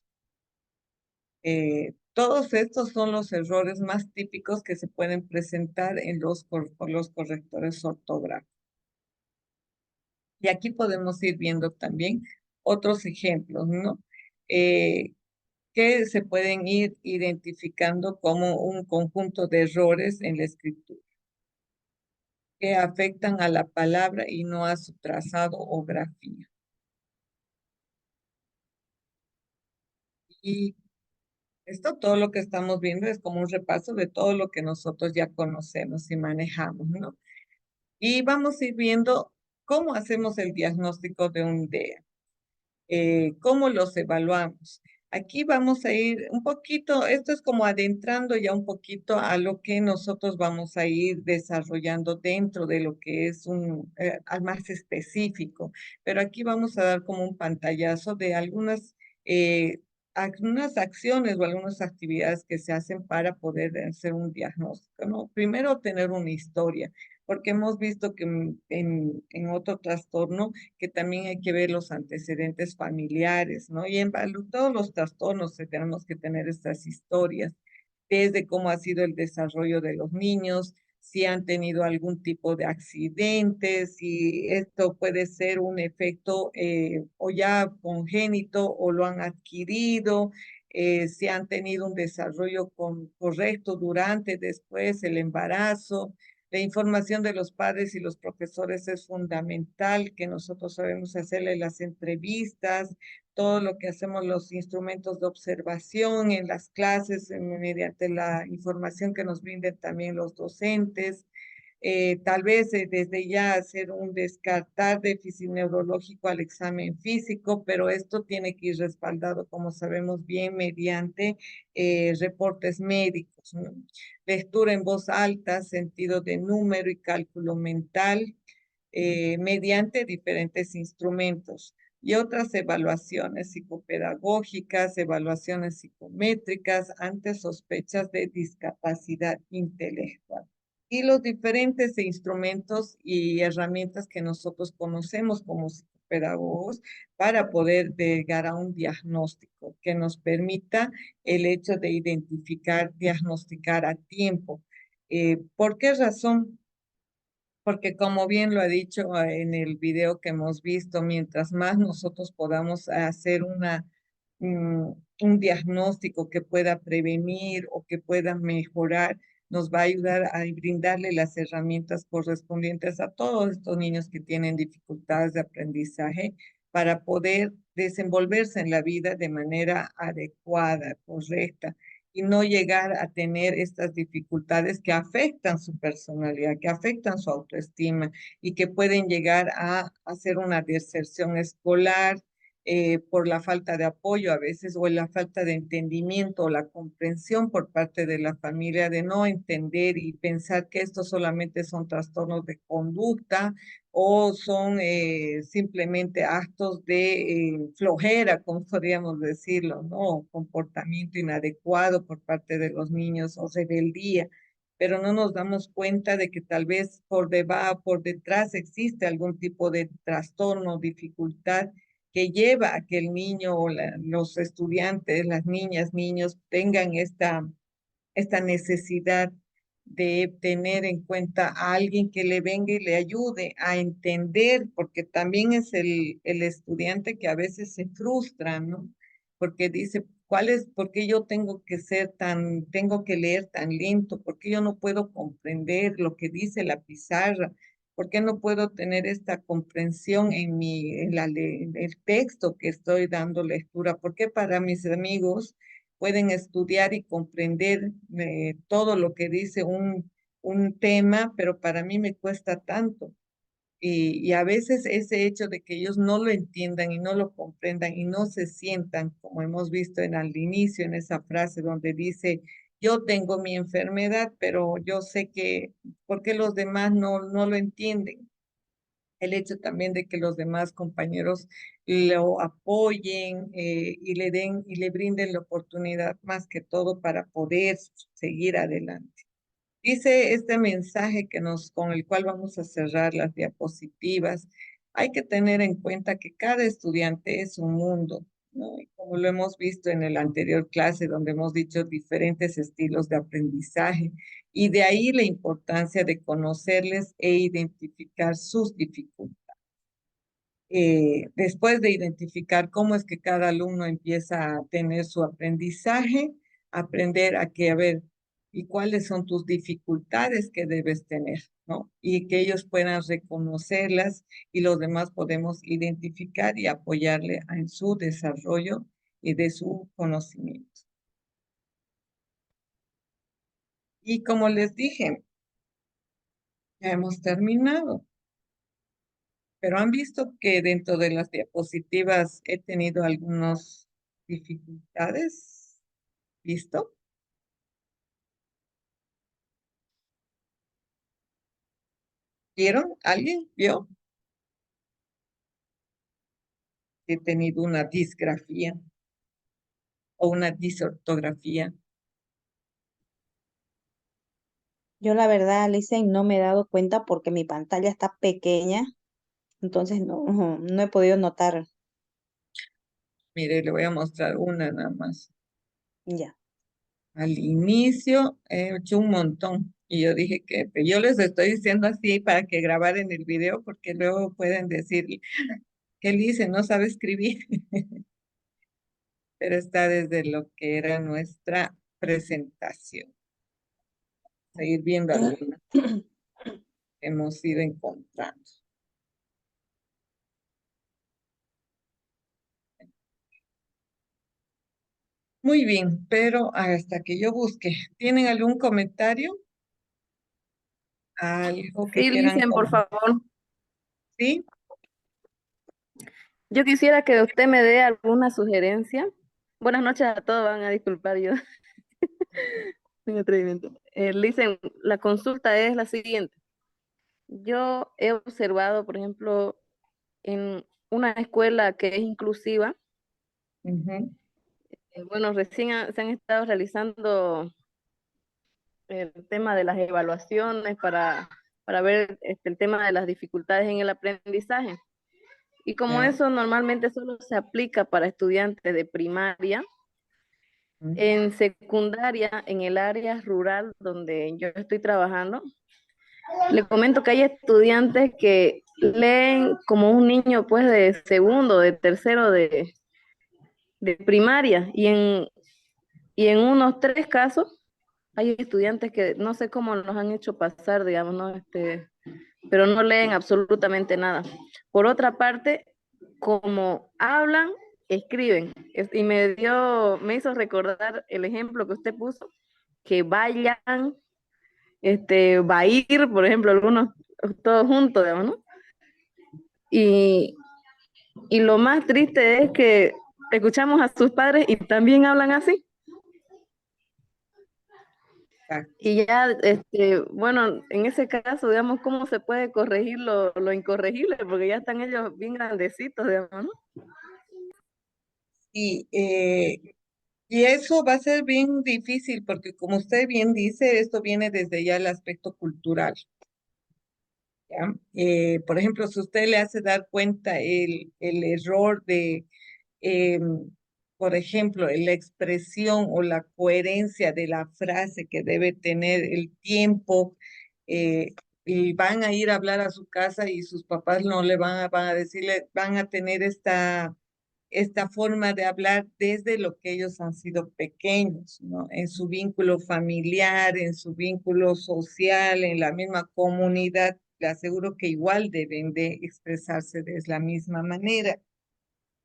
Todos estos son los errores más típicos que se pueden presentar en por los correctores ortográficos. Y aquí podemos ir viendo también otros ejemplos, ¿no? Que se pueden ir identificando como un conjunto de errores en la escritura que afectan a la palabra y no a su trazado o grafía. Y esto, todo lo que estamos viendo es como un repaso de todo lo que nosotros ya conocemos y manejamos, ¿no? Y vamos a ir viendo cómo hacemos el diagnóstico de un DEA, cómo los evaluamos. Aquí vamos a ir un poquito, esto es como adentrando ya un poquito a lo que nosotros vamos a ir desarrollando dentro de lo que es al más específico, pero aquí vamos a dar como un pantallazo de eh, algunas acciones o algunas actividades que se hacen para poder hacer un diagnóstico, ¿no? Primero, tener una historia, porque hemos visto que en otro trastorno que también hay que ver los antecedentes familiares, ¿no? Y en todos los trastornos tenemos que tener estas historias, desde cómo ha sido el desarrollo de los niños, si han tenido algún tipo de accidentes, si esto puede ser un efecto o ya congénito o lo han adquirido, si han tenido un desarrollo correcto durante, después el embarazo. La información de los padres y los profesores es fundamental, que nosotros sabemos hacerle las entrevistas, todo lo que hacemos, los instrumentos de observación en las clases, mediante la información que nos brinden también los docentes. Tal vez desde ya hacer un descartar déficit neurológico al examen físico, pero esto tiene que ir respaldado, como sabemos bien, mediante reportes médicos, ¿no? Lectura en voz alta, sentido de número y cálculo mental, mediante diferentes instrumentos y otras evaluaciones psicopedagógicas, evaluaciones psicométricas ante sospechas de discapacidad intelectual. Y los diferentes instrumentos y herramientas que nosotros conocemos como psicopedagogos para poder llegar a un diagnóstico que nos permita el hecho de identificar, diagnosticar a tiempo. ¿Por qué razón? Porque como bien lo ha dicho en el video que hemos visto, mientras más nosotros podamos hacer un diagnóstico que pueda prevenir o que pueda mejorar, nos va a ayudar a brindarle las herramientas correspondientes a todos estos niños que tienen dificultades de aprendizaje para poder desenvolverse en la vida de manera adecuada, correcta y no llegar a tener estas dificultades que afectan su personalidad, que afectan su autoestima y que pueden llegar a hacer una deserción escolar por la falta de apoyo a veces o la falta de entendimiento o la comprensión por parte de la familia de no entender y pensar que estos solamente son trastornos de conducta o son simplemente actos de flojera, como podríamos decirlo, ¿no? Comportamiento inadecuado por parte de los niños o rebeldía, pero no nos damos cuenta de que tal vez por debajo, por detrás existe algún tipo de trastorno, dificultad que lleva a que el niño o los estudiantes, las niñas, niños tengan esta necesidad de tener en cuenta a alguien que le venga y le ayude a entender, porque también es el estudiante que a veces se frustra, ¿no? Porque dice, ¿por qué yo tengo que leer tan lento? ¿Por qué yo no puedo comprender lo que dice la pizarra? ¿Por qué no puedo tener esta comprensión en el texto que estoy dando lectura? ¿Por qué para mis amigos pueden estudiar y comprender todo lo que dice un tema, pero para mí me cuesta tanto? Y a veces ese hecho de que ellos no lo entiendan y no lo comprendan y no se sientan, como hemos visto al inicio, en esa frase donde dice, yo tengo mi enfermedad, pero yo sé que, ¿por qué los demás no lo entienden? El hecho también de que los demás compañeros lo apoyen y le den y le brinden la oportunidad más que todo para poder seguir adelante. Dice este mensaje con el cual vamos a cerrar las diapositivas. Hay que tener en cuenta que cada estudiante es un mundo, ¿no? Y como lo hemos visto en el anterior clase, donde hemos dicho diferentes estilos de aprendizaje, y de ahí la importancia de conocerles e identificar sus dificultades. Después de identificar cómo es que cada alumno empieza a tener su aprendizaje, aprender a que, a ver, y cuáles son tus dificultades que debes tener, ¿no? Y que ellos puedan reconocerlas y los demás podemos identificar y apoyarle en su desarrollo y de su conocimiento. Y como les dije, ya hemos terminado. Pero han visto que dentro de las diapositivas he tenido algunas dificultades. ¿Listo? ¿Vieron? ¿Alguien vio? He tenido una disgrafía o una disortografía. Yo la verdad, Licen, no me he dado cuenta porque mi pantalla está pequeña, entonces no he podido notar. Mire, le voy a mostrar una nada más. Ya. Al inicio he hecho un montón. Y yo dije que yo les estoy diciendo así para que grabaran el video porque luego pueden decir que Lice no sabe escribir. Pero está desde lo que era nuestra presentación. Seguir viendo algunas que hemos ido encontrando. Muy bien, pero hasta que yo busque, ¿tienen algún comentario? ¿Algo que Sí, quieran Licen, por comentar? favor. ¿Sí? Yo quisiera que usted me dé alguna sugerencia. Buenas noches a todos, van a disculpar yo. Un atrevimiento. Licen, la consulta es la siguiente. Yo he observado, por ejemplo, en una escuela que es inclusiva, Ujú. bueno, recién se han estado realizando el tema de las evaluaciones para ver el tema de las dificultades en el aprendizaje. Y como Ya. eso normalmente solo se aplica para estudiantes de primaria, Ujú. en secundaria, en el área rural donde yo estoy trabajando, le comento que hay estudiantes que leen como un niño pues de segundo, de tercero de primaria y en unos 3 casos hay estudiantes que no sé cómo nos han hecho pasar, digamos, ¿no? Pero no leen absolutamente nada. Por otra parte, como hablan, escriben. Y me hizo recordar el ejemplo que usted puso, que vayan, va a ir, por ejemplo, algunos todos juntos, digamos, ¿no? Y, y lo más triste es que escuchamos a sus padres y también hablan así. Exacto. Y ya, bueno, en ese caso, digamos, ¿cómo se puede corregir lo incorregible? Porque ya están ellos bien grandecitos, digamos, ¿no? Y, y eso va a ser bien difícil porque como usted bien dice, esto viene desde ya el aspecto cultural. ¿Ya? Por ejemplo, si usted le hace dar cuenta el error de, por ejemplo, la expresión o la coherencia de la frase que debe tener el tiempo, y van a ir a hablar a su casa y sus papás no le van a decirle, van a tener esta forma de hablar desde lo que ellos han sido pequeños, ¿no? En su vínculo familiar, en su vínculo social, en la misma comunidad le aseguro que igual deben de expresarse de la misma manera.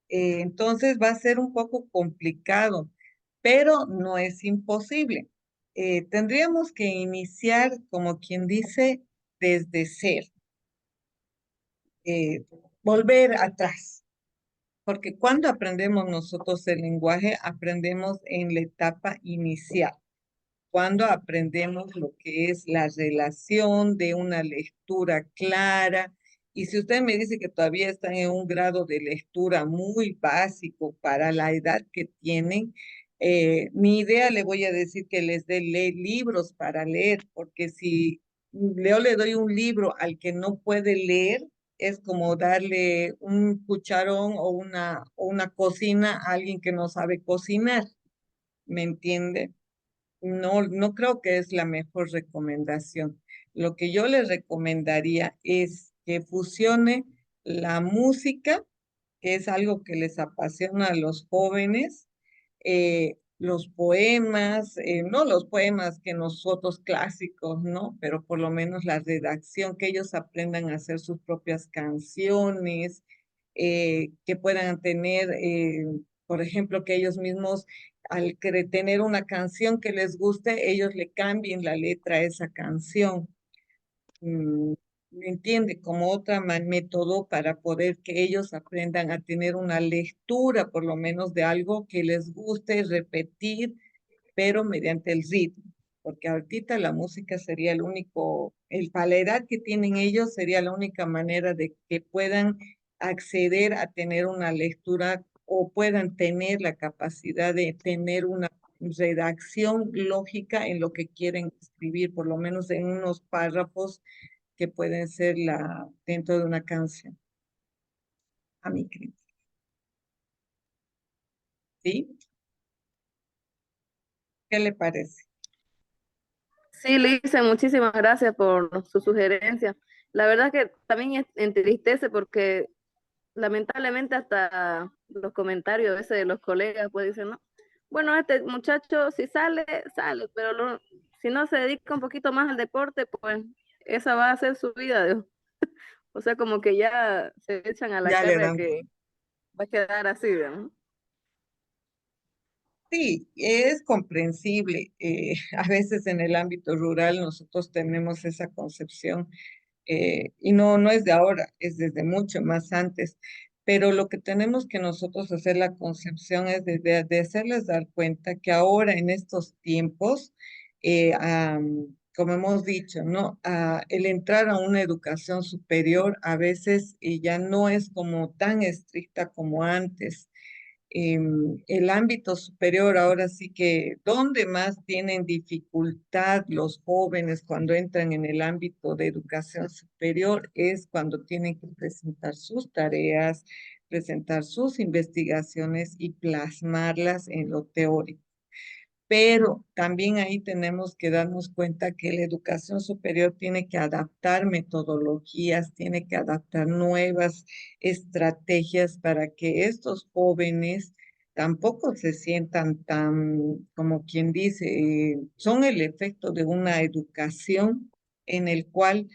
Entonces va a ser un poco complicado, pero no es imposible. Tendríamos que iniciar, como quien dice, desde cero, eh, volver atrás, porque cuando aprendemos nosotros el lenguaje, aprendemos en la etapa inicial, cuando aprendemos lo que es la relación de una lectura clara. Y si usted me dice que todavía están en un grado de lectura muy básico para la edad que tienen, mi idea le voy a decir que les dé libros para leer, porque si yo le doy un libro al que no puede leer, es como darle un cucharón o una cocina a alguien que no sabe cocinar, ¿me entiende? No, no creo que es la mejor recomendación. Lo que yo les recomendaría es que fusione la música, que es algo que les apasiona a los jóvenes, los poemas, no los poemas que nosotros clásicos, ¿no? Pero por lo menos la redacción, que ellos aprendan a hacer sus propias canciones, que puedan tener, por ejemplo, que ellos mismos, tener una canción que les guste, ellos le cambien la letra a esa canción. mm, ¿Me entiende? Como otra método para poder que ellos aprendan a tener una lectura, por lo menos de algo que les guste repetir, pero mediante el ritmo. Porque ahorita la música sería el único, para la edad que tienen ellos, sería la única manera de que puedan acceder a tener una lectura o puedan tener la capacidad de tener una redacción lógica en lo que quieren escribir, por lo menos en unos párrafos que pueden ser dentro de una canción, a mi criterio. ¿Sí? ¿Qué le parece? Sí, Lisa, muchísimas gracias por su sugerencia. La verdad que también entristece porque lamentablemente hasta los comentarios a veces de los colegas pues dicen, no, bueno, este muchacho si sale, sale, pero si no se dedica un poquito más al deporte, pues esa va a ser su vida. Dios. O sea, como que ya se echan a la Ya le cara dan. que va a quedar así, ¿no? Sí, es comprensible. A veces en el ámbito rural nosotros tenemos esa concepción y no, no es de ahora, es desde mucho más antes. Pero lo que tenemos que nosotros hacer la concepción es de hacerles dar cuenta que ahora en estos tiempos, como hemos dicho, ¿no? El entrar a una educación superior a veces ya no es como tan estricta como antes. El ámbito superior, ahora sí que, ¿dónde más tienen dificultad los jóvenes cuando entran en el ámbito de educación superior? Es cuando tienen que presentar sus tareas, presentar sus investigaciones y plasmarlas en lo teórico. Pero también ahí tenemos que darnos cuenta que la educación superior tiene que adaptar metodologías, tiene que adaptar nuevas estrategias para que estos jóvenes tampoco se sientan tan, como quien dice, son el efecto de una educación en el cual,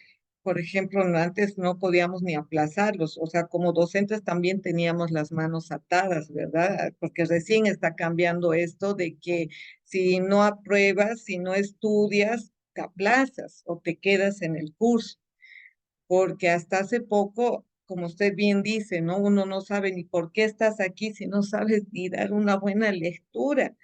por ejemplo, antes no podíamos ni aplazarlos, o sea, como docentes también teníamos las manos atadas, ¿verdad? Porque recién está cambiando esto de que si no apruebas, si no estudias, te aplazas o te quedas en el curso, porque hasta hace poco, como usted bien dice, ¿no? Uno no sabe ni por qué estás aquí si no sabes ni dar una buena lectura.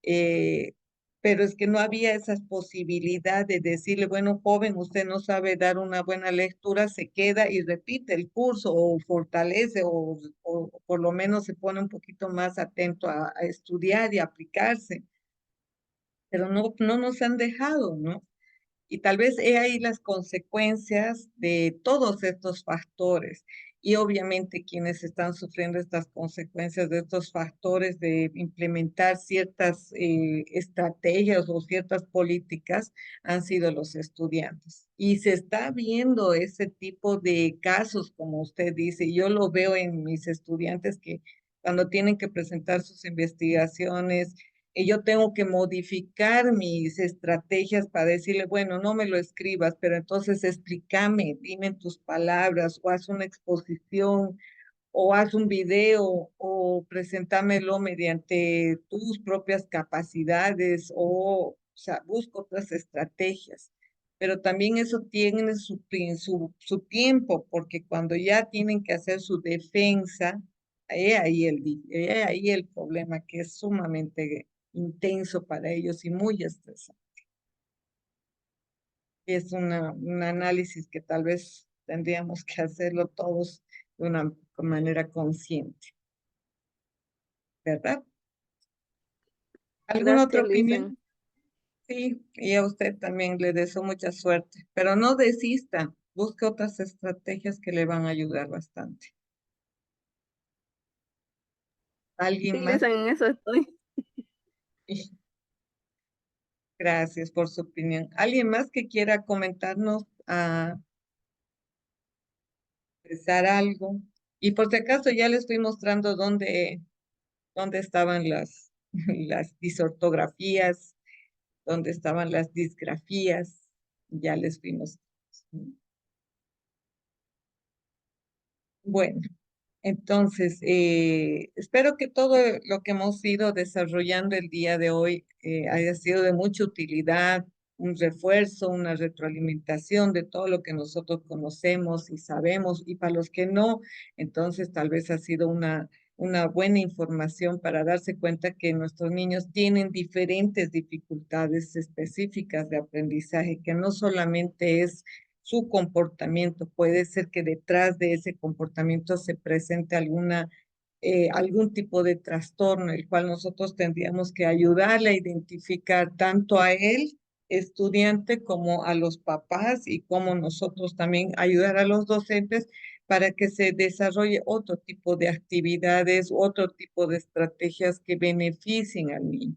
Eh, pero es que no había esa posibilidad de decirle, bueno, joven, usted no sabe dar una buena lectura, se queda y repite el curso o fortalece o por lo menos se pone un poquito más atento a estudiar y aplicarse, pero no, no nos han dejado, ¿no? Y tal vez he ahí las consecuencias de todos estos factores. Y obviamente quienes están sufriendo estas consecuencias de estos factores de implementar ciertas estrategias o ciertas políticas han sido los estudiantes. Y se está viendo ese tipo de casos, como usted dice. Yo lo veo en mis estudiantes que cuando tienen que presentar sus investigaciones, y yo tengo que modificar mis estrategias para decirle, bueno, no me lo escribas, pero entonces explícame, dime en tus palabras, o haz una exposición, o haz un video, o presentámelo mediante tus propias capacidades, o sea, busco otras estrategias. Pero también eso tiene su tiempo, porque cuando ya tienen que hacer su defensa, ahí el problema, que es sumamente intenso para ellos y muy estresante. Es un análisis que tal vez tendríamos que hacerlo todos de una manera consciente, ¿verdad? ¿Alguna otra Gracias, opinión? Lisen. Sí, y a usted también le deseo mucha suerte, pero no desista, busque otras estrategias que le van a ayudar bastante. Sí, ¿Alguien más? Lisen, en eso estoy. Gracias por su opinión. ¿Alguien más que quiera comentarnos, expresar algo? Y por si acaso ya le estoy mostrando dónde estaban las disortografías, dónde estaban las disgrafías. Ya les fui mostrando. Bueno, entonces, espero que todo lo que hemos ido desarrollando el día de hoy haya sido de mucha utilidad, un refuerzo, una retroalimentación de todo lo que nosotros conocemos y sabemos, y para los que no, entonces tal vez ha sido una buena información para darse cuenta que nuestros niños tienen diferentes dificultades específicas de aprendizaje, que no solamente es su comportamiento. Puede ser que detrás de ese comportamiento se presente algún tipo de trastorno, el cual nosotros tendríamos que ayudarle a identificar tanto a él, estudiante, como a los papás, y como nosotros también ayudar a los docentes para que se desarrolle otro tipo de actividades, otro tipo de estrategias que beneficien al niño,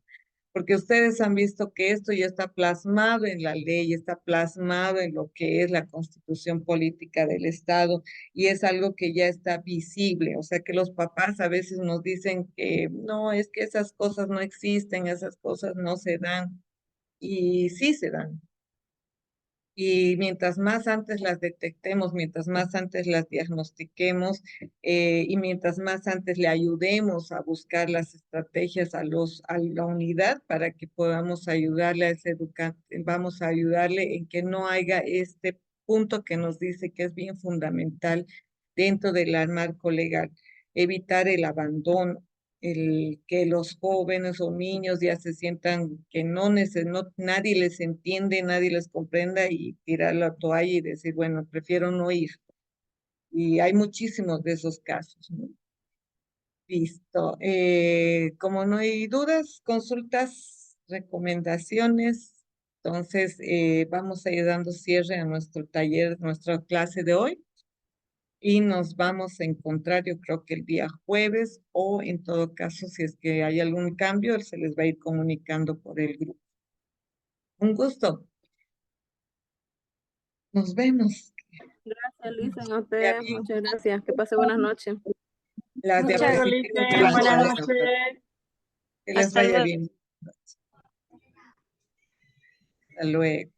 porque ustedes han visto que esto ya está plasmado en la ley, está plasmado en lo que es la constitución política del Estado, y es algo que ya está visible. O sea que los papás a veces nos dicen que no, es que esas cosas no existen, esas cosas no se dan, y sí se dan. Y mientras más antes las detectemos, mientras más antes las diagnostiquemos, y mientras más antes le ayudemos a buscar las estrategias a la unidad para que podamos ayudarle a ese educante, vamos a ayudarle en que no haya este punto que nos dice que es bien fundamental dentro del marco legal, evitar el abandono, el que los jóvenes o niños ya se sientan que nadie les entiende, nadie les comprenda, y tirar la toalla y decir, bueno, prefiero no ir. Y hay muchísimos de esos casos, ¿no? Listo. Como no hay dudas, consultas, recomendaciones, entonces vamos a ir dando cierre a nuestro taller, nuestra clase de hoy. Y nos vamos a encontrar, yo creo que el día jueves, o en todo caso, si es que hay algún cambio, se les va a ir comunicando por el grupo. Un gusto. Nos vemos. Gracias, Lisen, a Ya usted. bien. Muchas gracias. Que pase buenas noches. Las Muchas diapositivas se gracias. las Buenas paso. noches. Que les Hasta vaya luego. bien. Hasta luego.